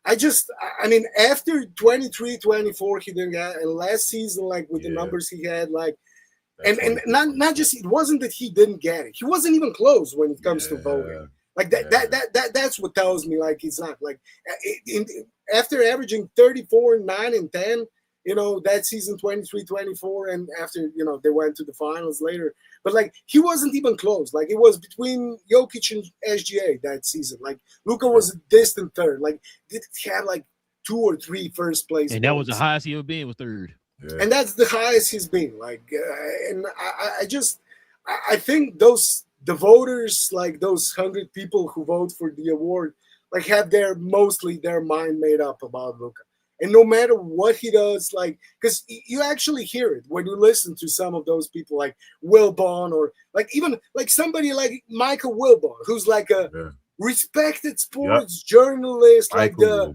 after 23, 24, he didn't get it. And last season, like with the numbers he had, like, and not just, it wasn't that he didn't get it. He wasn't even close when it comes to voting. Like that's what tells me, like, he's not like after averaging 34, 9, and 10. That season 23-24, and after, they went to the finals later. But, like, he wasn't even close. Like, it was between Jokic and SGA that season. Like, Luka was a distant third. Like, he had, like, 2 or 3 first place. And that was the highest he ever been, was third. Yeah. And that's the highest he's been. Like, and I think the voters, like, those 100 people who vote for the award, like, have mostly their mind made up about Luka. And no matter what he does, like, because you actually hear it when you listen to some of those people like Wilbon, or like even like somebody like Michael Wilbon, who's like a respected sports journalist, like the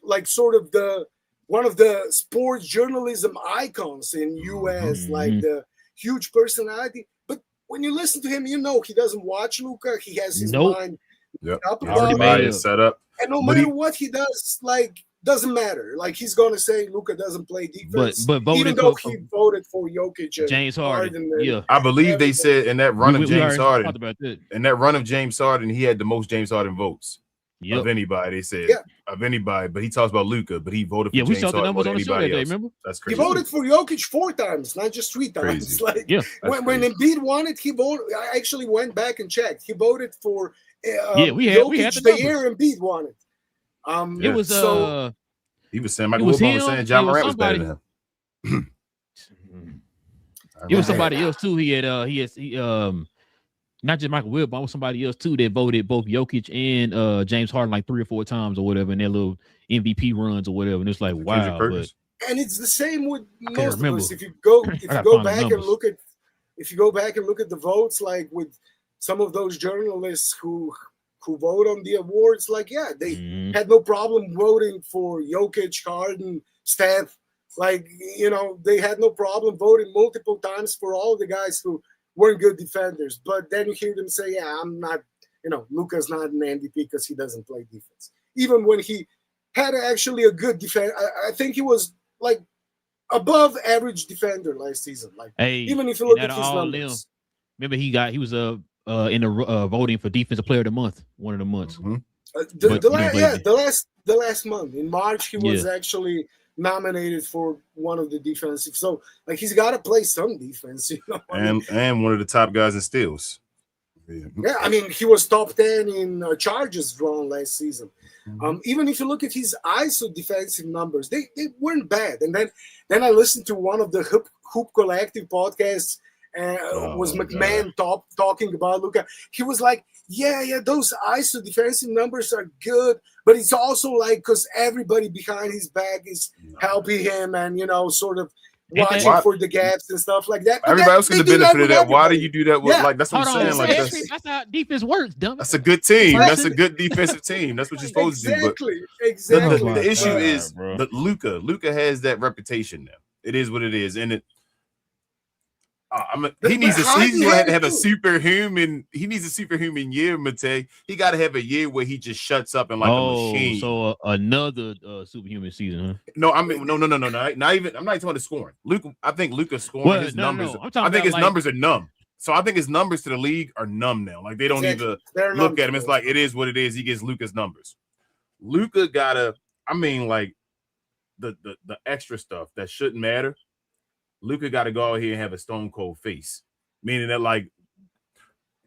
like sort of the one of the sports journalism icons in US, like the huge personality. But when you listen to him, you know he doesn't watch Luka. He has his mind up already above, made set up. and no matter what he does, like doesn't matter. Like he's gonna say Luka doesn't play defense, but even though he voted for Jokic and James Harden. and I believe they said in that run of James Harden. About that. In that run of James Harden, he had the most James Harden votes of anybody. They said of anybody, but he talks about Luka, but he voted for James Harden. Yeah, we saw the numbers on the show that day. Remember? That's crazy. He voted for Jokic 4 times, not just 3 times. Crazy. Like when Embiid won it, he voted. I actually went back and checked. He voted for We had the year Embiid won it. It was he was saying Michael Wilbon was saying John Morant was better than him. It was somebody else too. He not just Michael Wilbon, but somebody else too that voted both Jokic and James Harden like 3 or 4 times or whatever in their little MVP runs or whatever. And it's like wow. And it's the same with most of us. If you go back and look at the votes, like with some of those journalists who vote on the awards, like they had no problem voting for Jokic, Harden, Steph. Like, you know, they had no problem voting multiple times for all the guys who weren't good defenders. But then you hear them say, I'm not, Luka's not an MVP because he doesn't play defense. Even when he had actually a good defense, I think he was like above average defender last season. Like, even if you look at his numbers. Remember he was in the voting for defensive player of the month, one of the months. Mm-hmm. The last month in March he was actually nominated for one of the defensive. So like he's got to play some defense, and one of the top guys in steals. Yeah, I mean he was top 10 in charges drawn last season. Even if you look at his ISO defensive numbers, they weren't bad. And then I listened to one of the Hoop Collective podcasts. Was McMahon talking about Luka. He was like, those ISO defensive numbers are good, but it's also like because everybody behind his back is helping him and sort of watching for the gaps and stuff like that. But everybody else can benefit of that. Why do you do that with like that's what I'm saying? Like that's how defense works, dumb. That's a good team. That's a good defensive team. That's what you're supposed to do. But exactly. The issue is that Luka has that reputation now. It is what it is, and it. He needs to have a superhuman. He needs a superhuman year, Mate. He got to have a year where he just shuts up and like a machine. So another superhuman season, huh? No, I mean no. Not even. I'm not talking about the scoring. Luka, I think Luka's scoring his numbers. I think his numbers are numb. So I think his numbers to the league are numb now. Like they don't even look at him. It's like it is what it is. He gets Luka's numbers. Luka gotta. I mean, like the extra stuff that shouldn't matter. Luka got to go out here and have a stone cold face, meaning that like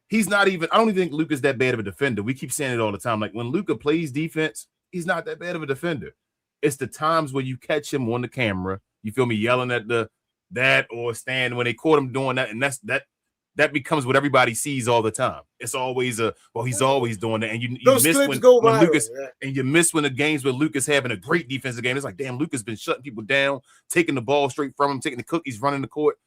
he's not even. I don't even think Luka's that bad of a defender. We keep saying it all the time. Like when Luka plays defense, he's not that bad of a defender. It's the times where you catch him on the camera, you feel me, yelling at that or stand when they caught him doing that, and that becomes what everybody sees all the time. It's always he's always doing that, and you miss when Luka's and you miss when the games where Luka's having a great defensive game. It's like, damn, Luka's been shutting people down, taking the ball straight from him, taking the cookies, running the court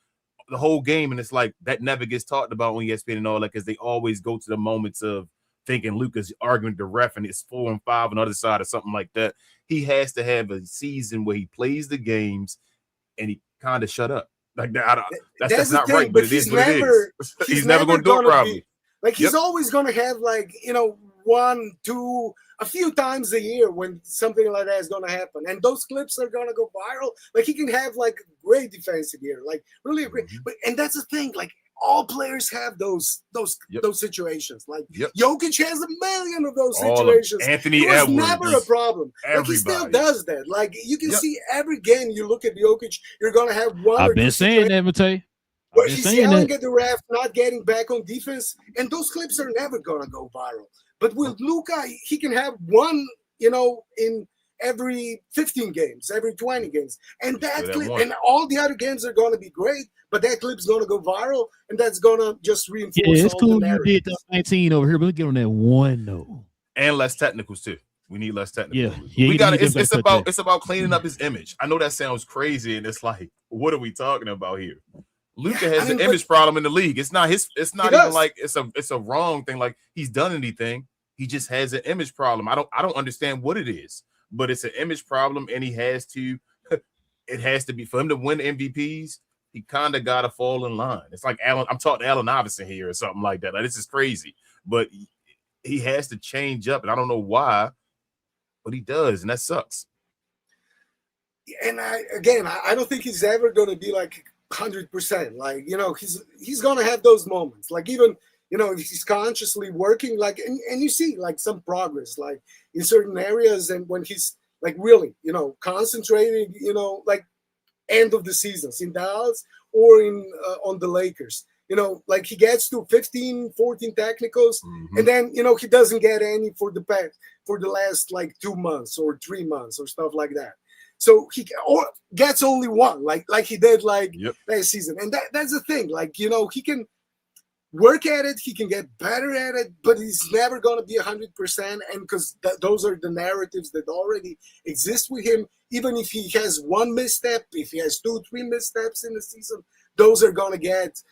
the whole game, and it's like that never gets talked about on ESPN and all that because they always go to the moments of thinking Luka's arguing with the ref and it's 4 and 5 on the other side or something like that. He has to have a season where he plays the games and he kind of shut up. Like that, that's not right, but it is what it is. He's never going to do it properly. Like he's always going to have like 1, 2, a few times a year when something like that is going to happen, and those clips are going to go viral. Like he can have like great defensive year, like really great. But and that's the thing, like all players have those situations. Like Jokic has a million of those situations. Anthony Edwards, never a problem. Like he still does that. Like you can see every game you look at Jokic, you're gonna have one. I've been saying that, Matei. Where he's yelling at the ref, not getting back on defense, and those clips are never gonna go viral. But with Luka, he can have one, in every 15 games, every 20 games, and that clip, and all the other games are gonna be great. But that clip's gonna go viral, and that's gonna just reinforce. Yeah, it's cool. You did the 19 over here, but let's get on that one though. And less technicals too. We need less technicals. Yeah, we got it's about cleaning up his image. I know that sounds crazy, and it's like, what are we talking about here? Luka has an image problem in the league. It's not even like it's a wrong thing. Like he's done anything. He just has an image problem. I don't understand what it is, but it's an image problem, and he has to. It has to be for him to win MVPs. he kind of got to fall in line. It's like I'm talking to Allen Iverson here or something like that. Like, this is crazy, but he has to change up, and I don't know why, but he does, and that sucks. And I don't think he's ever going to be like 100%. Like, he's going to have those moments. Like, even, if he's consciously working, like, and you see like some progress, like in certain areas, and when he's like really, concentrating, like end of the seasons in Dallas or in on the Lakers, like he gets to 15, 14 technicals, and then, he doesn't get any for the last like 2 months or 3 months or stuff like that. So he gets only one, like he did like last season. And that's the thing, like, he can work at it, he can get better at it, but he's never going to be 100%. And because those are the narratives that already exist with him. Even if he has one misstep, if he has 2-3 missteps in the season, those are going to get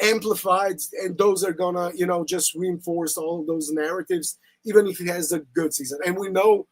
amplified, and those are going to, just reinforce all of those narratives, even if he has a good season. And we know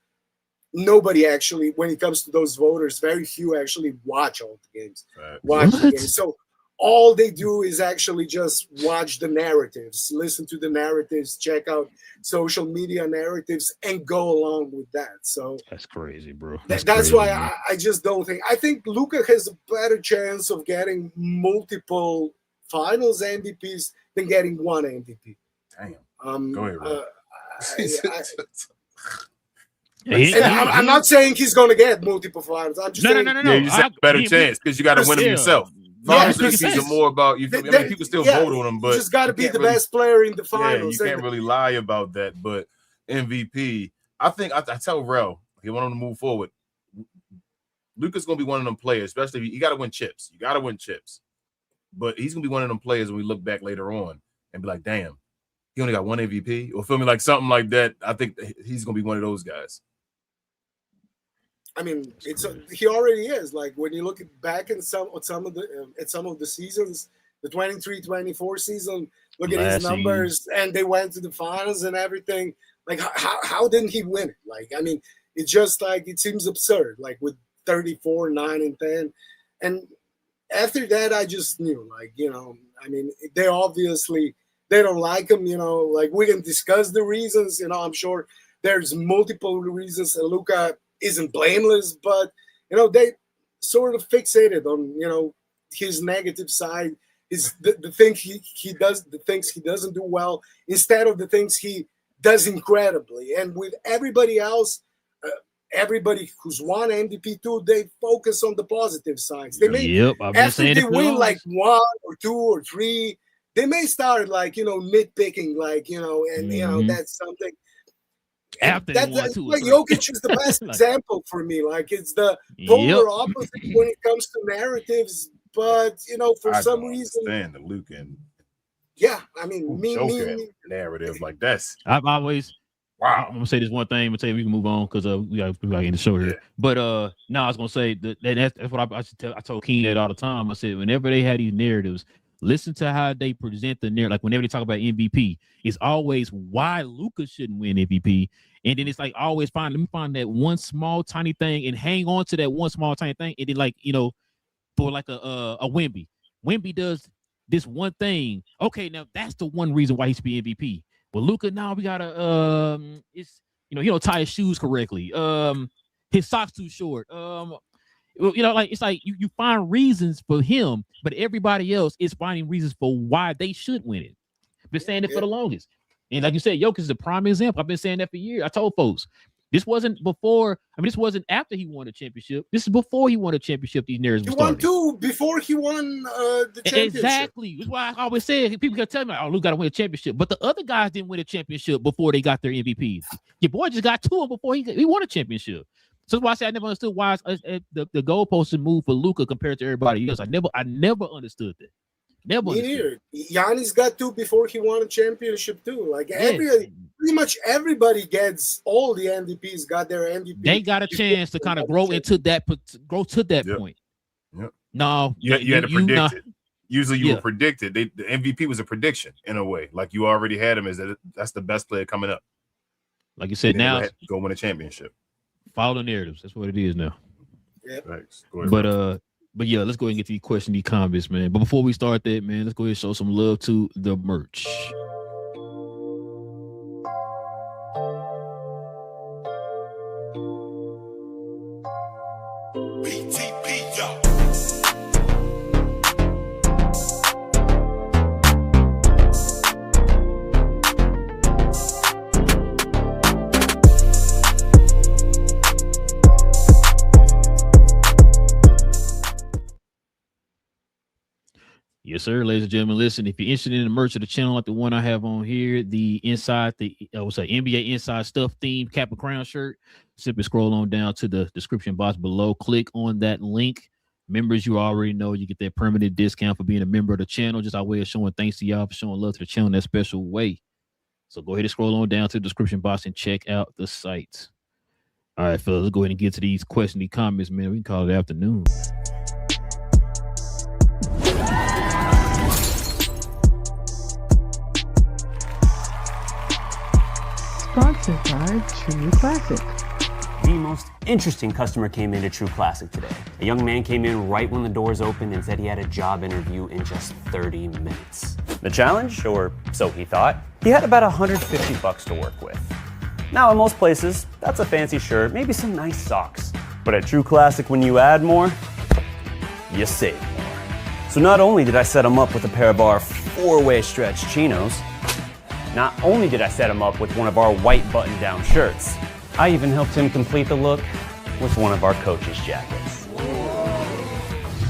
nobody actually, when it comes to those voters, very few actually watch all the games. The games. So all they do is actually just watch the narratives, listen to the narratives, check out social media narratives, and go along with that. So that's crazy, bro. That's crazy, why I just don't think. I think Luka has a better chance of getting multiple finals MVPs than getting one MVP. Damn. Go ahead, bro. I'm not saying he's going to get multiple finals. I'm just saying. No. Yeah, you have a better chance because you got to win them yourself. Finals MVPs are more about you. People still vote on them, but you just got to be the best player in the finals. Yeah, you can't really lie about that. But MVP, I think I tell Rel, he want him to move forward. Luka's going to be one of them players, especially if you got to win chips. You got to win chips. But he's going to be one of them players when we look back later on and be like, damn, he only got one MVP, or feel me, like something like that. I think he's going to be one of those guys. I mean, he already is. Like, when you look back in some of the seasons, the 23-24 season, look at his numbers, and they went to the finals and everything. Like, how didn't he win it? Like, I mean, it's just like, it seems absurd. Like, with 34, 9, and 10, and after that, I just knew. Like, I mean, they don't like him. Like, we can discuss the reasons. I'm sure there's multiple reasons. And Luka isn't blameless, but they sort of fixated on his negative side, the things he does, the things he doesn't do well, instead of the things he does incredibly. And with everybody else, everybody who's won MVP too, they focus on the positive sides. They may after they win like 1 or 2 or 3, they may start like nitpicking, like and that's something. After that's like Jokic is the best example for me. Like, it's the polar opposite when it comes to narratives. But for some reason, the Luka and I mean, me narrative like that's. I've always. Wow. I'm gonna say this one thing. I'm gonna say we can move on because we got to end the show here. But no, I was gonna say that's what I told King that all the time. I said whenever they had these narratives, listen to how they present the narrative. Like, whenever they talk about MVP, it's always why Luka shouldn't win MVP. And then it's like, always let me find that one small tiny thing and hang on to that one small tiny thing. And then, like, for like a Wemby. Wemby does this one thing. Okay, now that's the one reason why he should be MVP. But Luka, now we gotta it's he don't tie his shoes correctly. His socks too short. Like, it's like you find reasons for him, but everybody else is finding reasons for why they should win it. Been saying it for the longest. And like you said, Jokic is the prime example. I've been saying that for years. I told folks, this wasn't before. I mean, this wasn't after he won a championship. This is before he won a championship. These narratives he won 2 before he won the championship. Exactly. That's why I always say, people can tell me, "Oh, Luka got to win a championship," but the other guys didn't win a championship before they got their MVPs. Your boy just got 2 before he won a championship. So that's why I say I never understood why the goalposts should move for Luka compared to everybody else. I never understood that. Never. Me neither. Giannis got 2 before he won a championship too. Like, pretty much everybody gets, all the MVPs got their MVP. They got a chance to kind of grow to that point. Yep. No, you had to predict it. Usually you would predict it. The MVP was a prediction in a way. Like, you already had him as that's the best player coming up. Like you said, now go win a championship. Follow the narratives. That's what it is now. Yeah. Thanks. Go ahead, but But yeah, let's go ahead and get to these questions, these comments, man. But before we start that, man, let's go ahead and show some love to the merch. Yes, sir, ladies and gentlemen. Listen, if you're interested in the merch of the channel, like the one I have on here, the NBA Inside Stuff themed cap and crown shirt, simply scroll on down to the description box below. Click on that link. Members, you already know you get that permanent discount for being a member of the channel. Just our way of showing thanks to y'all for showing love to the channel in that special way. So go ahead and scroll on down to the description box and check out the site. All right, fellas, let's go ahead and get to these questions, these comments, man. We can call it afternoon. Sponsored by True Classic. The most interesting customer came into True Classic today. A young man came in right when the doors opened and said he had a job interview in just 30 minutes. The challenge, or so he thought, he had about $150 to work with. Now, in most places, that's a fancy shirt, maybe some nice socks. But at True Classic, when you add more, you save more. So not only did I set him up with a pair of our 4-way stretch chinos, not only did I set him up with one of our white button-down shirts, I even helped him complete the look with one of our coach's jackets.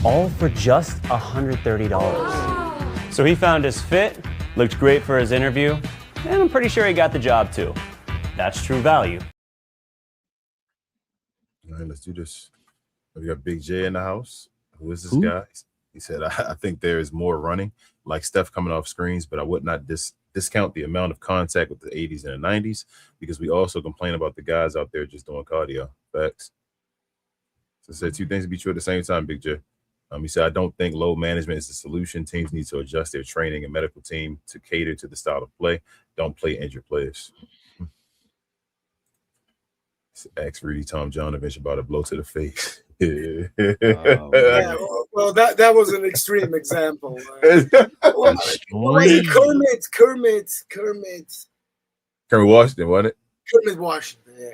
All for just $130. So he found his fit, looked great for his interview, and I'm pretty sure he got the job too. That's true value. All right, let's do this. We got Big J in the house. Who is this guy? He said, I think there is more running, like Steph coming off screens, but I would not discount the amount of contact with the 80s and the 90s because we also complain about the guys out there just doing cardio. Facts. So I said two things to be true at the same time, Big J. He said, I don't think load management is the solution. Teams need to adjust their training and medical team to cater to the style of play. Don't play injured players. Ask Rudy Tom John eventually about a blow to the face. Yeah, well, that was an extreme example. Kermit Washington, wasn't it? Kermit Washington, yeah.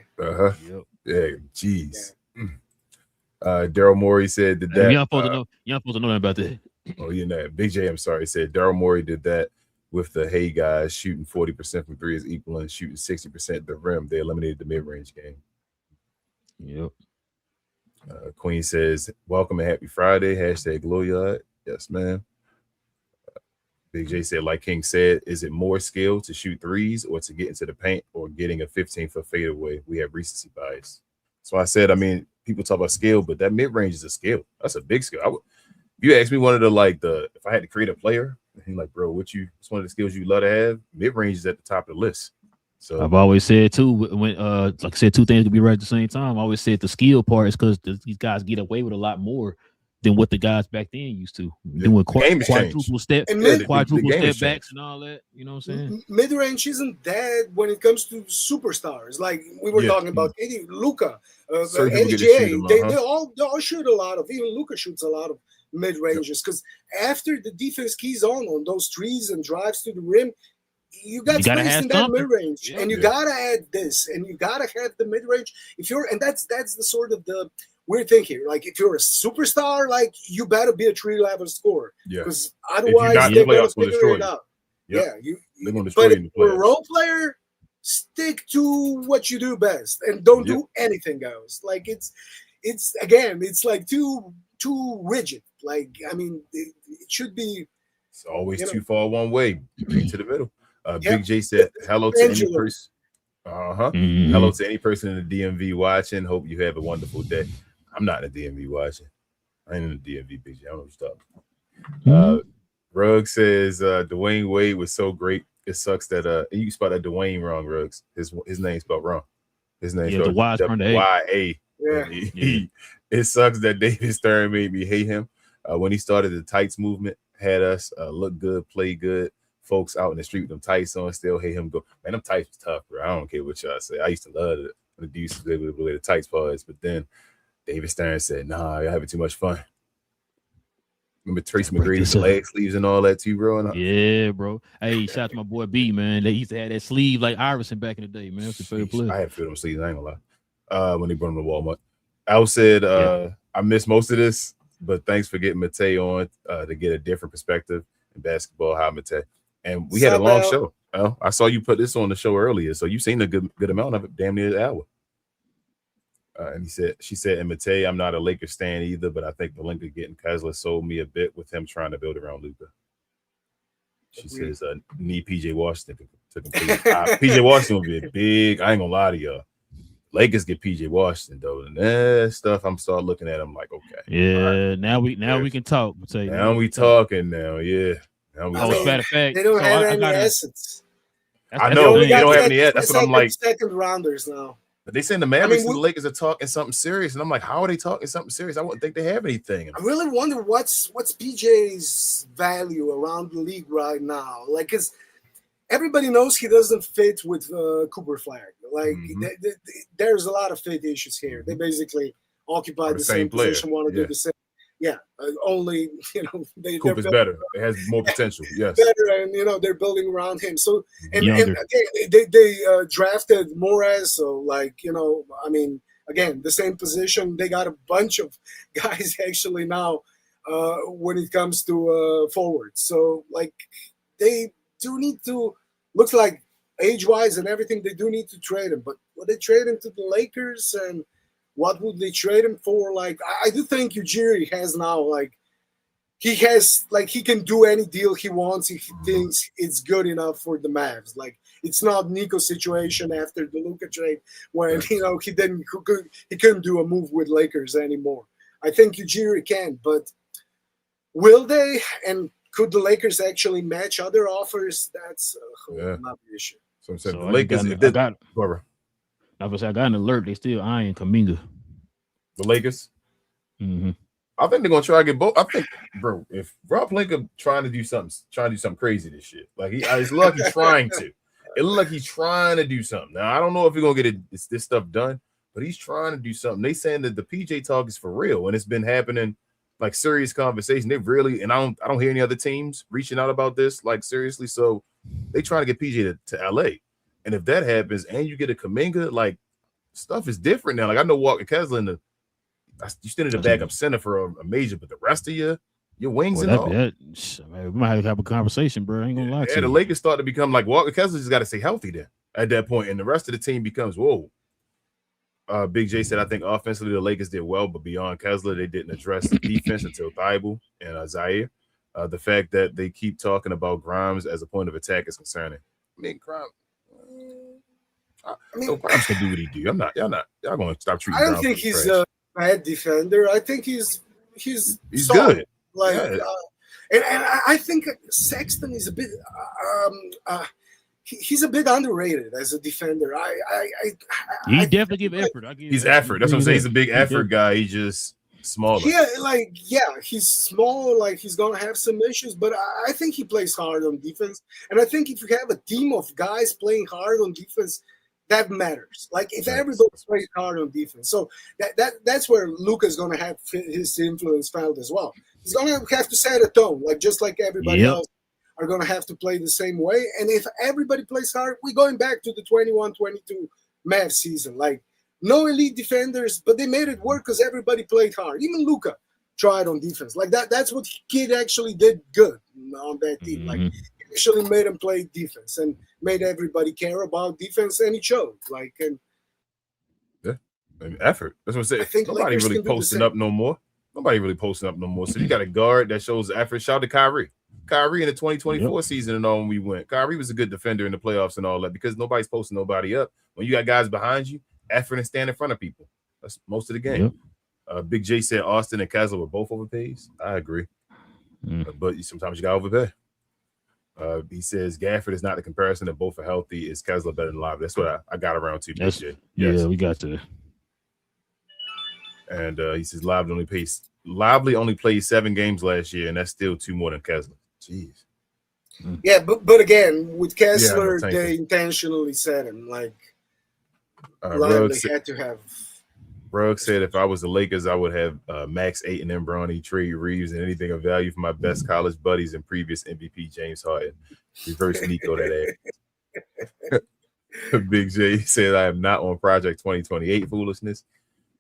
Yep. Yeah, jeez. Yeah. Daryl Morey said that. You're not supposed to know about that. Oh, you know, Big J, I'm sorry, said Daryl Morey did that with the Hey guys shooting 40% from three is equal and shooting 60% at the rim. They eliminated the mid-range game. Yep. Queen says, welcome and happy Friday. Hashtag GloYard. Yes, man. Big J said, like King said, is it more skill to shoot threes or to get into the paint or getting a 15-foot fadeaway? We have recency bias. So I said, I mean, people talk about skill, but that mid-range is a skill. That's a big skill. If you ask me if I had to create a player, and like, bro, what's one of the skills you love to have? Mid-range is at the top of the list. So I've always said too, when like I said, two things could be right at the same time. I always said the skill part is because these guys get away with a lot more than what the guys back then used to. Doing quadruple step backs and all that. You know what I'm saying? Mid-range isn't dead when it comes to superstars. Like we were talking about Luka, NJ. They all shoot a lot of. Even Luka shoots a lot of mid-ranges because after the defense keys on those trees and drives to the rim, you got space in that mid-range, and you gotta add this, and you gotta have the mid-range. And that's the sort of the weird thing here. Like if you're a superstar, like you better be a 3-level scorer, because otherwise they're gonna figure it out. Yep. Yeah, they're gonna destroy you. But for a role player, stick to what you do best and don't do anything else. Like it's like too rigid. Like I mean, it should be. It's always too far one way. Bring to the middle. Big J said, hello to any person. Hello to any person in the DMV watching. Hope you have a wonderful day. I'm not in the DMV watching. I ain't in the DMV, Big J. I don't know what you're talking about. Ruggs says Dwayne Wade was so great. It sucks that you spelled that Dwayne wrong, Ruggs. His name spelled wrong. His name spelled Y-A. Yeah. It sucks that David Stern made me hate him. When he started the tights movement, had us look good, play good. Folks out in the street with them tights on still hate him. Go, man, them tights was tough, bro. I don't care what y'all say. I used to love it when the dudes was able to wear the tights parts, but then David Stern said, nah, you're having too much fun. Remember Tracy McGrady's leg sleeves and all that too, bro? Yeah, bro. Hey, shout out to my boy B, man. They used to have that sleeve like Iverson back in the day, man. It's a favorite player. I had to feel them sleeves, I ain't gonna lie. When they brought them to Walmart. Al said, I missed most of this, but thanks for getting Matei on to get a different perspective in basketball. Hi, Matei. And we had a long show. Well, I saw you put this on the show earlier, so you've seen a good amount of it, damn near an hour. And she said, and Matei, I'm not a Lakers stan either, but I think the link of getting Kessler sold me a bit with him trying to build around Luka. She says, need PJ Washington to complete. PJ Washington will be a big, I ain't gonna lie to y'all. Lakers get PJ Washington though, and that stuff I'm start looking at. I'm like, okay, yeah. Right. Now we can talk. Matei. Now we talking now, yeah. Now we matter of fact, they don't have any assets. I know they don't have any assets. That's what I'm like. Second rounders now. But they saying the Mavericks and the Lakers are talking something serious, and I'm like, how are they talking something serious? I wouldn't think they have anything. I really wonder what's PJ's value around the league right now. Like, because everybody knows he doesn't fit with Cooper Flag. Like, there's a lot of fit issues here. They basically occupy the same position, want to do the same. Yeah, only Cooper's better. It has more potential. Yes, better, and they're building around him. So and again, they drafted Morez. So again, the same position. They got a bunch of guys actually now when it comes to forwards. So they do need to. Looks like age-wise and everything, they do need to trade him. But would they trade him to the Lakers and? What would they trade him for? Like, I do think Ujiri has now, he can do any deal he wants if he thinks it's good enough for the Mavs. Like, it's not Nico's situation after the Luka trade when, he couldn't do a move with Lakers anymore. I think Ujiri can, but will they? And could the Lakers actually match other offers? That's not the issue. So I'm saying the Lakers, I got an alert. They still eyeing Kuminga. The Lakers? Mm-hmm. I think they're gonna try to get both. I think, bro, if Rob Pelinka trying to do something crazy this shit. Like it's like he's trying to. It looks like he's trying to do something. Now I don't know if he's gonna get this stuff done, but he's trying to do something. They saying that the PJ talk is for real, and it's been happening like serious conversation. They really, and I don't hear any other teams reaching out about this like seriously. So they trying to get PJ to LA. And if that happens and you get a Kuminga, like stuff is different now. Like I know Walker Kessler you stand in the backup center for a major, but the rest of your wings and all. We might have a conversation, bro. I ain't gonna lie to you. The Lakers start to become like Walker Kessler just got to stay healthy then at that point, and the rest of the team becomes whoa. Big J said, I think offensively the Lakers did well, but beyond Kessler, they didn't address the defense until Thibault and Zaire. The fact that they keep talking about Grimes as a point of attack is concerning. I mean, Grimes can do what he do. Y'all gonna stop treating. I don't think he's a bad defender. I think he's good. And I think Sexton is a bit he's a bit underrated as a defender. He definitely give effort. He's effort. That's what I'm saying. He's a big effort guy. He's just smaller. He's small. Like he's gonna have some issues, but I think he plays hard on defense. And I think if you have a team of guys playing hard on defense, that matters. Like if everybody plays hard on defense, so that's where Luka's gonna have his influence felt as well. He's gonna have to set a tone, like just like everybody else are gonna have to play the same way. And if everybody plays hard, we're going back to the 21-22 Mavs season. Like no elite defenders, but they made it work because everybody played hard. Even Luka tried on defense. Like that's what Kid actually did good on that team. Mm-hmm. Like he actually made him play defense and made everybody care about defense, and he showed. Effort. That's what I'm saying. Nobody really posting up no more. So you got a guard that shows effort. Shout out to Kyrie. Kyrie in the 2024 season and all when we went. Kyrie was a good defender in the playoffs and all that because nobody's posting nobody up. When you got guys behind you, effort and stand in front of people. That's most of the game. Big J said Austin and Kessler were both overpaid. I agree. But sometimes you got to overpay. He says Gafford is not the comparison that both are healthy. Is Kessler better than Lively? That's what I got around to. Big J. Yes. Yeah, we got to. And he says Lively only played 7 games last year, and that's still 2 more than Kessler. Jeez. Yeah, but again, with Kessler, they intentionally set him. Like Lively had to have Rugg said if I was the Lakers, I would have Max Ayton and Bronny, trade Reeves, and anything of value for my best college buddies and previous MVP James Harden. Reverse Nico that ass. Big J said I am not on Project 2028 foolishness.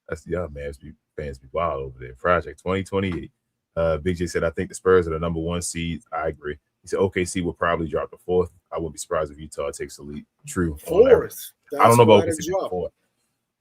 That's y'all man, fans be wild over there. Project 2028. Big J said I think the Spurs are the number 1 seed. I agree. He said OKC will probably drop to 4th. I wouldn't be surprised if Utah takes the lead. True. 4th. I don't know about OKC 4th.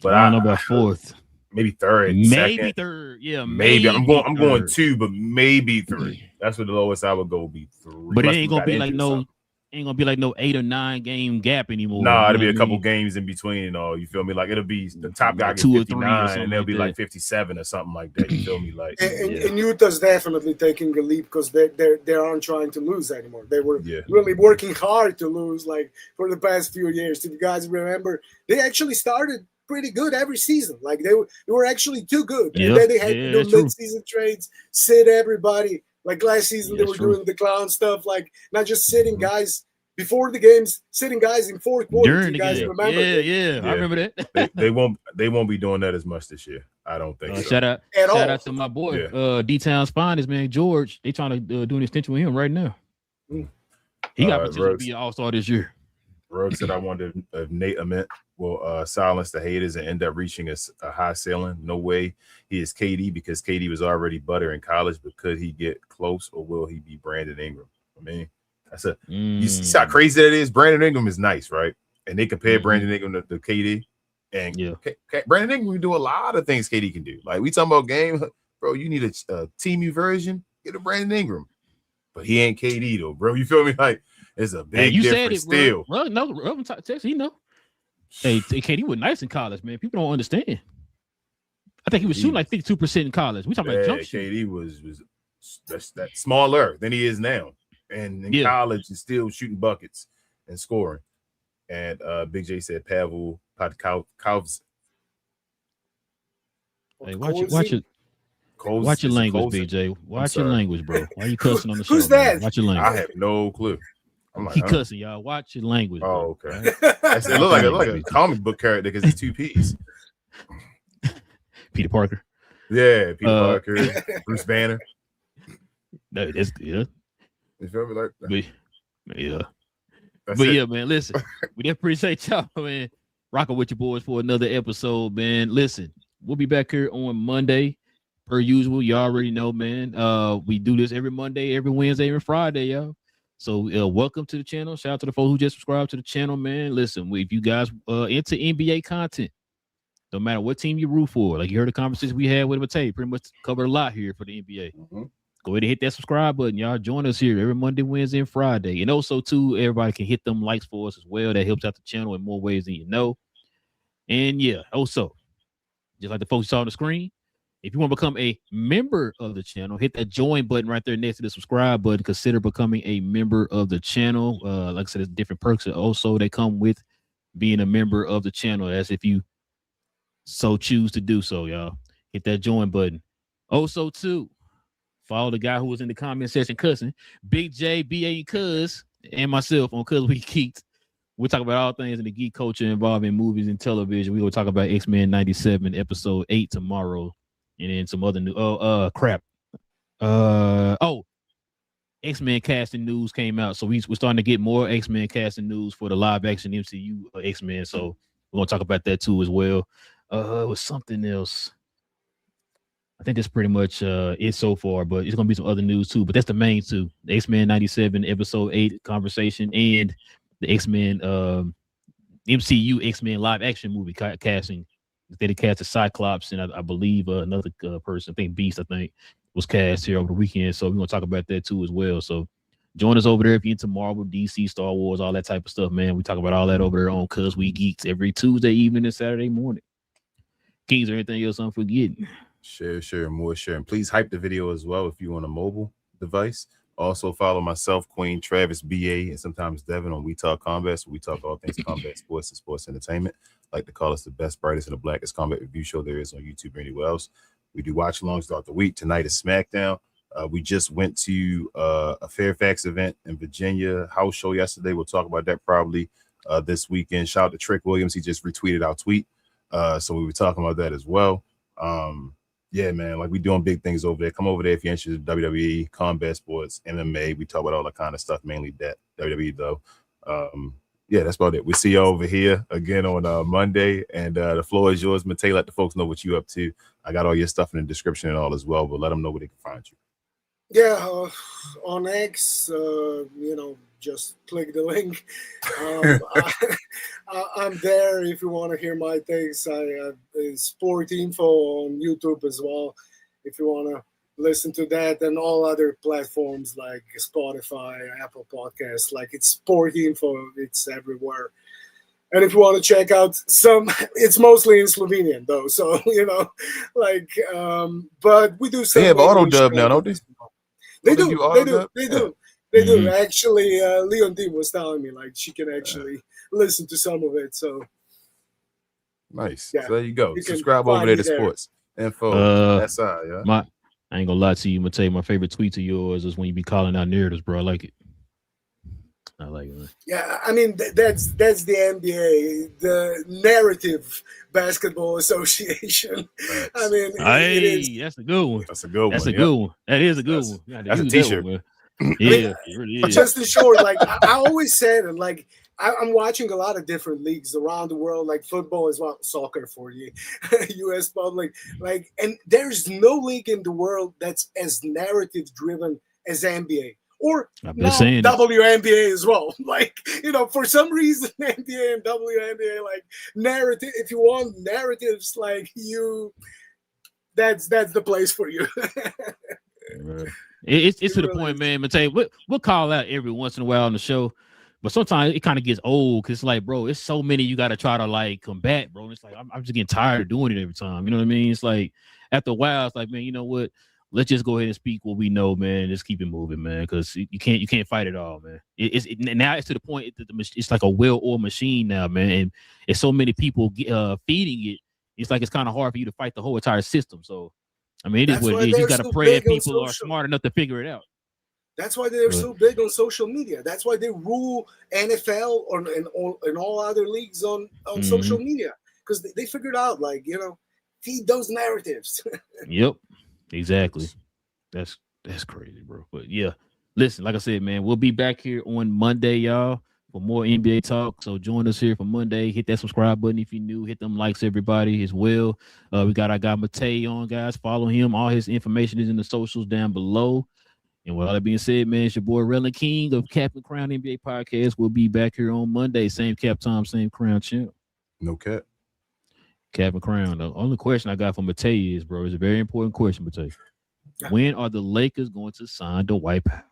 But I don't know about 4th. Maybe 3rd. Maybe 2nd. 3rd. Yeah, maybe. I'm going 2, but maybe 3. That's what the lowest I would go would be 3. But it ain't gonna be like no 8 or 9 game gap anymore. Nah, it'll be a couple games in between and all. You feel me? Like it'll be the top guy gets 59 and they'll be like 57 or something like that. You feel me? Like and Utah's definitely taking a leap because they aren't trying to lose anymore. They were really working hard to lose like for the past few years. If you guys remember, they actually started pretty good every season. Like they were actually too good. And then they had to do mid-season trades, sit everybody. Like last season, they were doing the clown stuff, like not just sitting guys before the games, sitting guys in fourth quarter. During the game. Remember? Yeah, I remember that. they won't be doing that as much this year. I don't think so. Shout out to my boy, D-Town's finest man, George. They trying to do an extension with him right now. He got potential to be an all-star this year. Rugg said I wonder if Nate Ament will silence the haters and end up reaching a high ceiling. No way he is KD because KD was already butter in college, but could he get close or will he be Brandon Ingram? I mean, that's you see how crazy that is? Brandon Ingram is nice, right? And they compare Brandon Ingram to KD. And Brandon Ingram can do a lot of things KD can do. Like we talking about game, bro, you need a team version, get a Brandon Ingram. But he ain't KD though, bro. You feel me? Like it's a big difference still. Well, no, Texas, he know. Hey, KD was nice in college, man. People don't understand. I think he was shooting like 52% in college. We talking about jump shot. KD was that smaller than he is now. And in college, he's still shooting buckets and scoring. And Big J said Pavel Podkovs. Hey, watch your language, BJ. Watch your language, bro. Why are you cussing on the show? Who's that? Watch your language. I have no clue. I'm like, he cussing, y'all. Watch your language. Bro. Oh, okay. It look like a comic book character because he's 2 P's. Peter Parker. Yeah, Peter Parker, Bruce Banner. No, that's good. You feel me? Like yeah, man. Listen, we appreciate y'all, man. Rocking with your boys for another episode, man. Listen, we'll be back here on Monday, per usual. You already know, man. We do this every Monday, every Wednesday, every Friday, y'all. So welcome to the channel. Shout out to the folks who just subscribed to the channel, man. Listen, if you guys into NBA content, no matter what team you root for, like you heard the conversation we had with Matei, pretty much covered a lot here for the NBA. Go ahead and hit that subscribe button. Y'all join us here every Monday, Wednesday, and Friday. And also, too, everybody can hit them likes for us as well. That helps out the channel in more ways than you know. And yeah, also, just like the folks you saw on the screen, if you want to become a member of the channel, hit that join button right there next to the subscribe button. Consider becoming a member of the channel. Like I said, there's different perks also that come with being a member of the channel. That's if you so choose to do so, y'all. Hit that join button. Also, too, follow the guy who was in the comment section cussing, Big J, B.A. Cuz, and myself on Cuz We Geeks. We'll talk about all things in the geek culture involving movies and television. We're going to talk about X-Men 97, episode 8 tomorrow. And then some other new X-Men casting news came out. So we're starting to get more X-Men casting news for the live action MCU X-Men. So we're going to talk about that too as well. It was something else. I think that's pretty much it so far, but it's gonna be some other news too. But that's the main two: the X-Men 97 episode 8 conversation and the X-Men MCU X-Men live action movie casting. They casted Cyclops and I believe another person, I think Beast, was cast here over the weekend. So we're gonna talk about that too as well. So join us over there if you're into Marvel, DC, Star Wars, all that type of stuff, man. We talk about all that over there on Cuz We Geeks every Tuesday evening and Saturday morning. Kings or anything else I'm forgetting? Share, more share. And please hype the video as well if you're on a mobile device. Also follow myself, Queen, Travis, BA, and sometimes Devin on We Talk Combat. So we talk all things combat sports and sports entertainment. Like to call us the best, brightest, and the blackest combat review show there is on YouTube or anywhere else. We do watch alongs throughout the week. Tonight is SmackDown. We just went to a Fairfax event in Virginia, house show yesterday. We'll talk about that probably this weekend. Shout out to Trick Williams. He just retweeted our tweet. So we were talking about that as well. Yeah, man, like we doing big things over there. Come over there if you're interested in WWE, combat sports, MMA. We talk about all that kind of stuff, mainly that WWE though. Yeah, that's about it. We see you over here again on Monday, and the floor is yours. Matei, let the folks know what you up to. I got all your stuff in the description and all as well, but let them know where they can find you. Yeah, on X, just click the link. I'm there if you want to hear my things. I have sport info on YouTube as well if you want to listen to that, and all other platforms like Spotify, Apple Podcasts. Like it's sport info, it's everywhere. And if you want to check out it's mostly in Slovenian though, so but we do some. They have auto dub now, don't they? They do. Actually, Leon T was telling me like she can actually listen to some of it. So nice. Yeah, so there you go. Subscribe over there to Sports Info. I ain't gonna lie to you, Matei. My favorite tweet of yours is when you be calling out narratives, bro. I like it. I like it, man. Yeah, I mean that's the NBA, the Narrative Basketball Association. Right. I mean, that's a good one. That's a good one. That's a good one. That is a good one. That's a t-shirt. Yeah, it really is. Just in short, like I always said, and like I'm watching a lot of different leagues around the world, like football as well, soccer for you, U.S. public, like, and there's no league in the world that's as narrative driven as NBA. Or now WNBA as well. Like, for some reason, NBA and WNBA, like, narrative, if you want narratives, like, that's the place for you. It's to the point, man, Matei, we'll call out every once in a while on the show, but sometimes it kind of gets old because, like, bro, it's so many you got to try to, like, combat, bro. And it's like, I'm just getting tired of doing it every time. You know what I mean? It's like, after a while, it's like, man, you know what? Let's just go ahead and speak what we know, man. Just keep it moving, man, because you can't fight it all, man. Now it's to the point that it's like a well-oiled machine now, man, and it's so many people feeding it. It's like it's kind of hard for you to fight the whole entire system. So, I mean, it is what it is. You got to pray that people are smart enough to figure it out. That's why they're so big on social media. That's why they rule NFL and all other leagues on social media, because they figured out, like, feed those narratives. Yep. Exactly. That's crazy, bro. But yeah, listen, like I said, man, we'll be back here on Monday, y'all, for more NBA talk. So join us here for Monday. Hit that subscribe button if you're new. Hit them likes, everybody, as well. We got our guy Matei on, guys. Follow him. All his information is in the socials down below. And with all that being said, man, it's your boy Relle and King of Cap and Crown NBA Podcast. We'll be back here on Monday. Same cap time, same crown champ. No cap. Cap and Crown. The only question I got from Matei is, bro, it's a very important question, Matei. When are the Lakers going to sign the White House?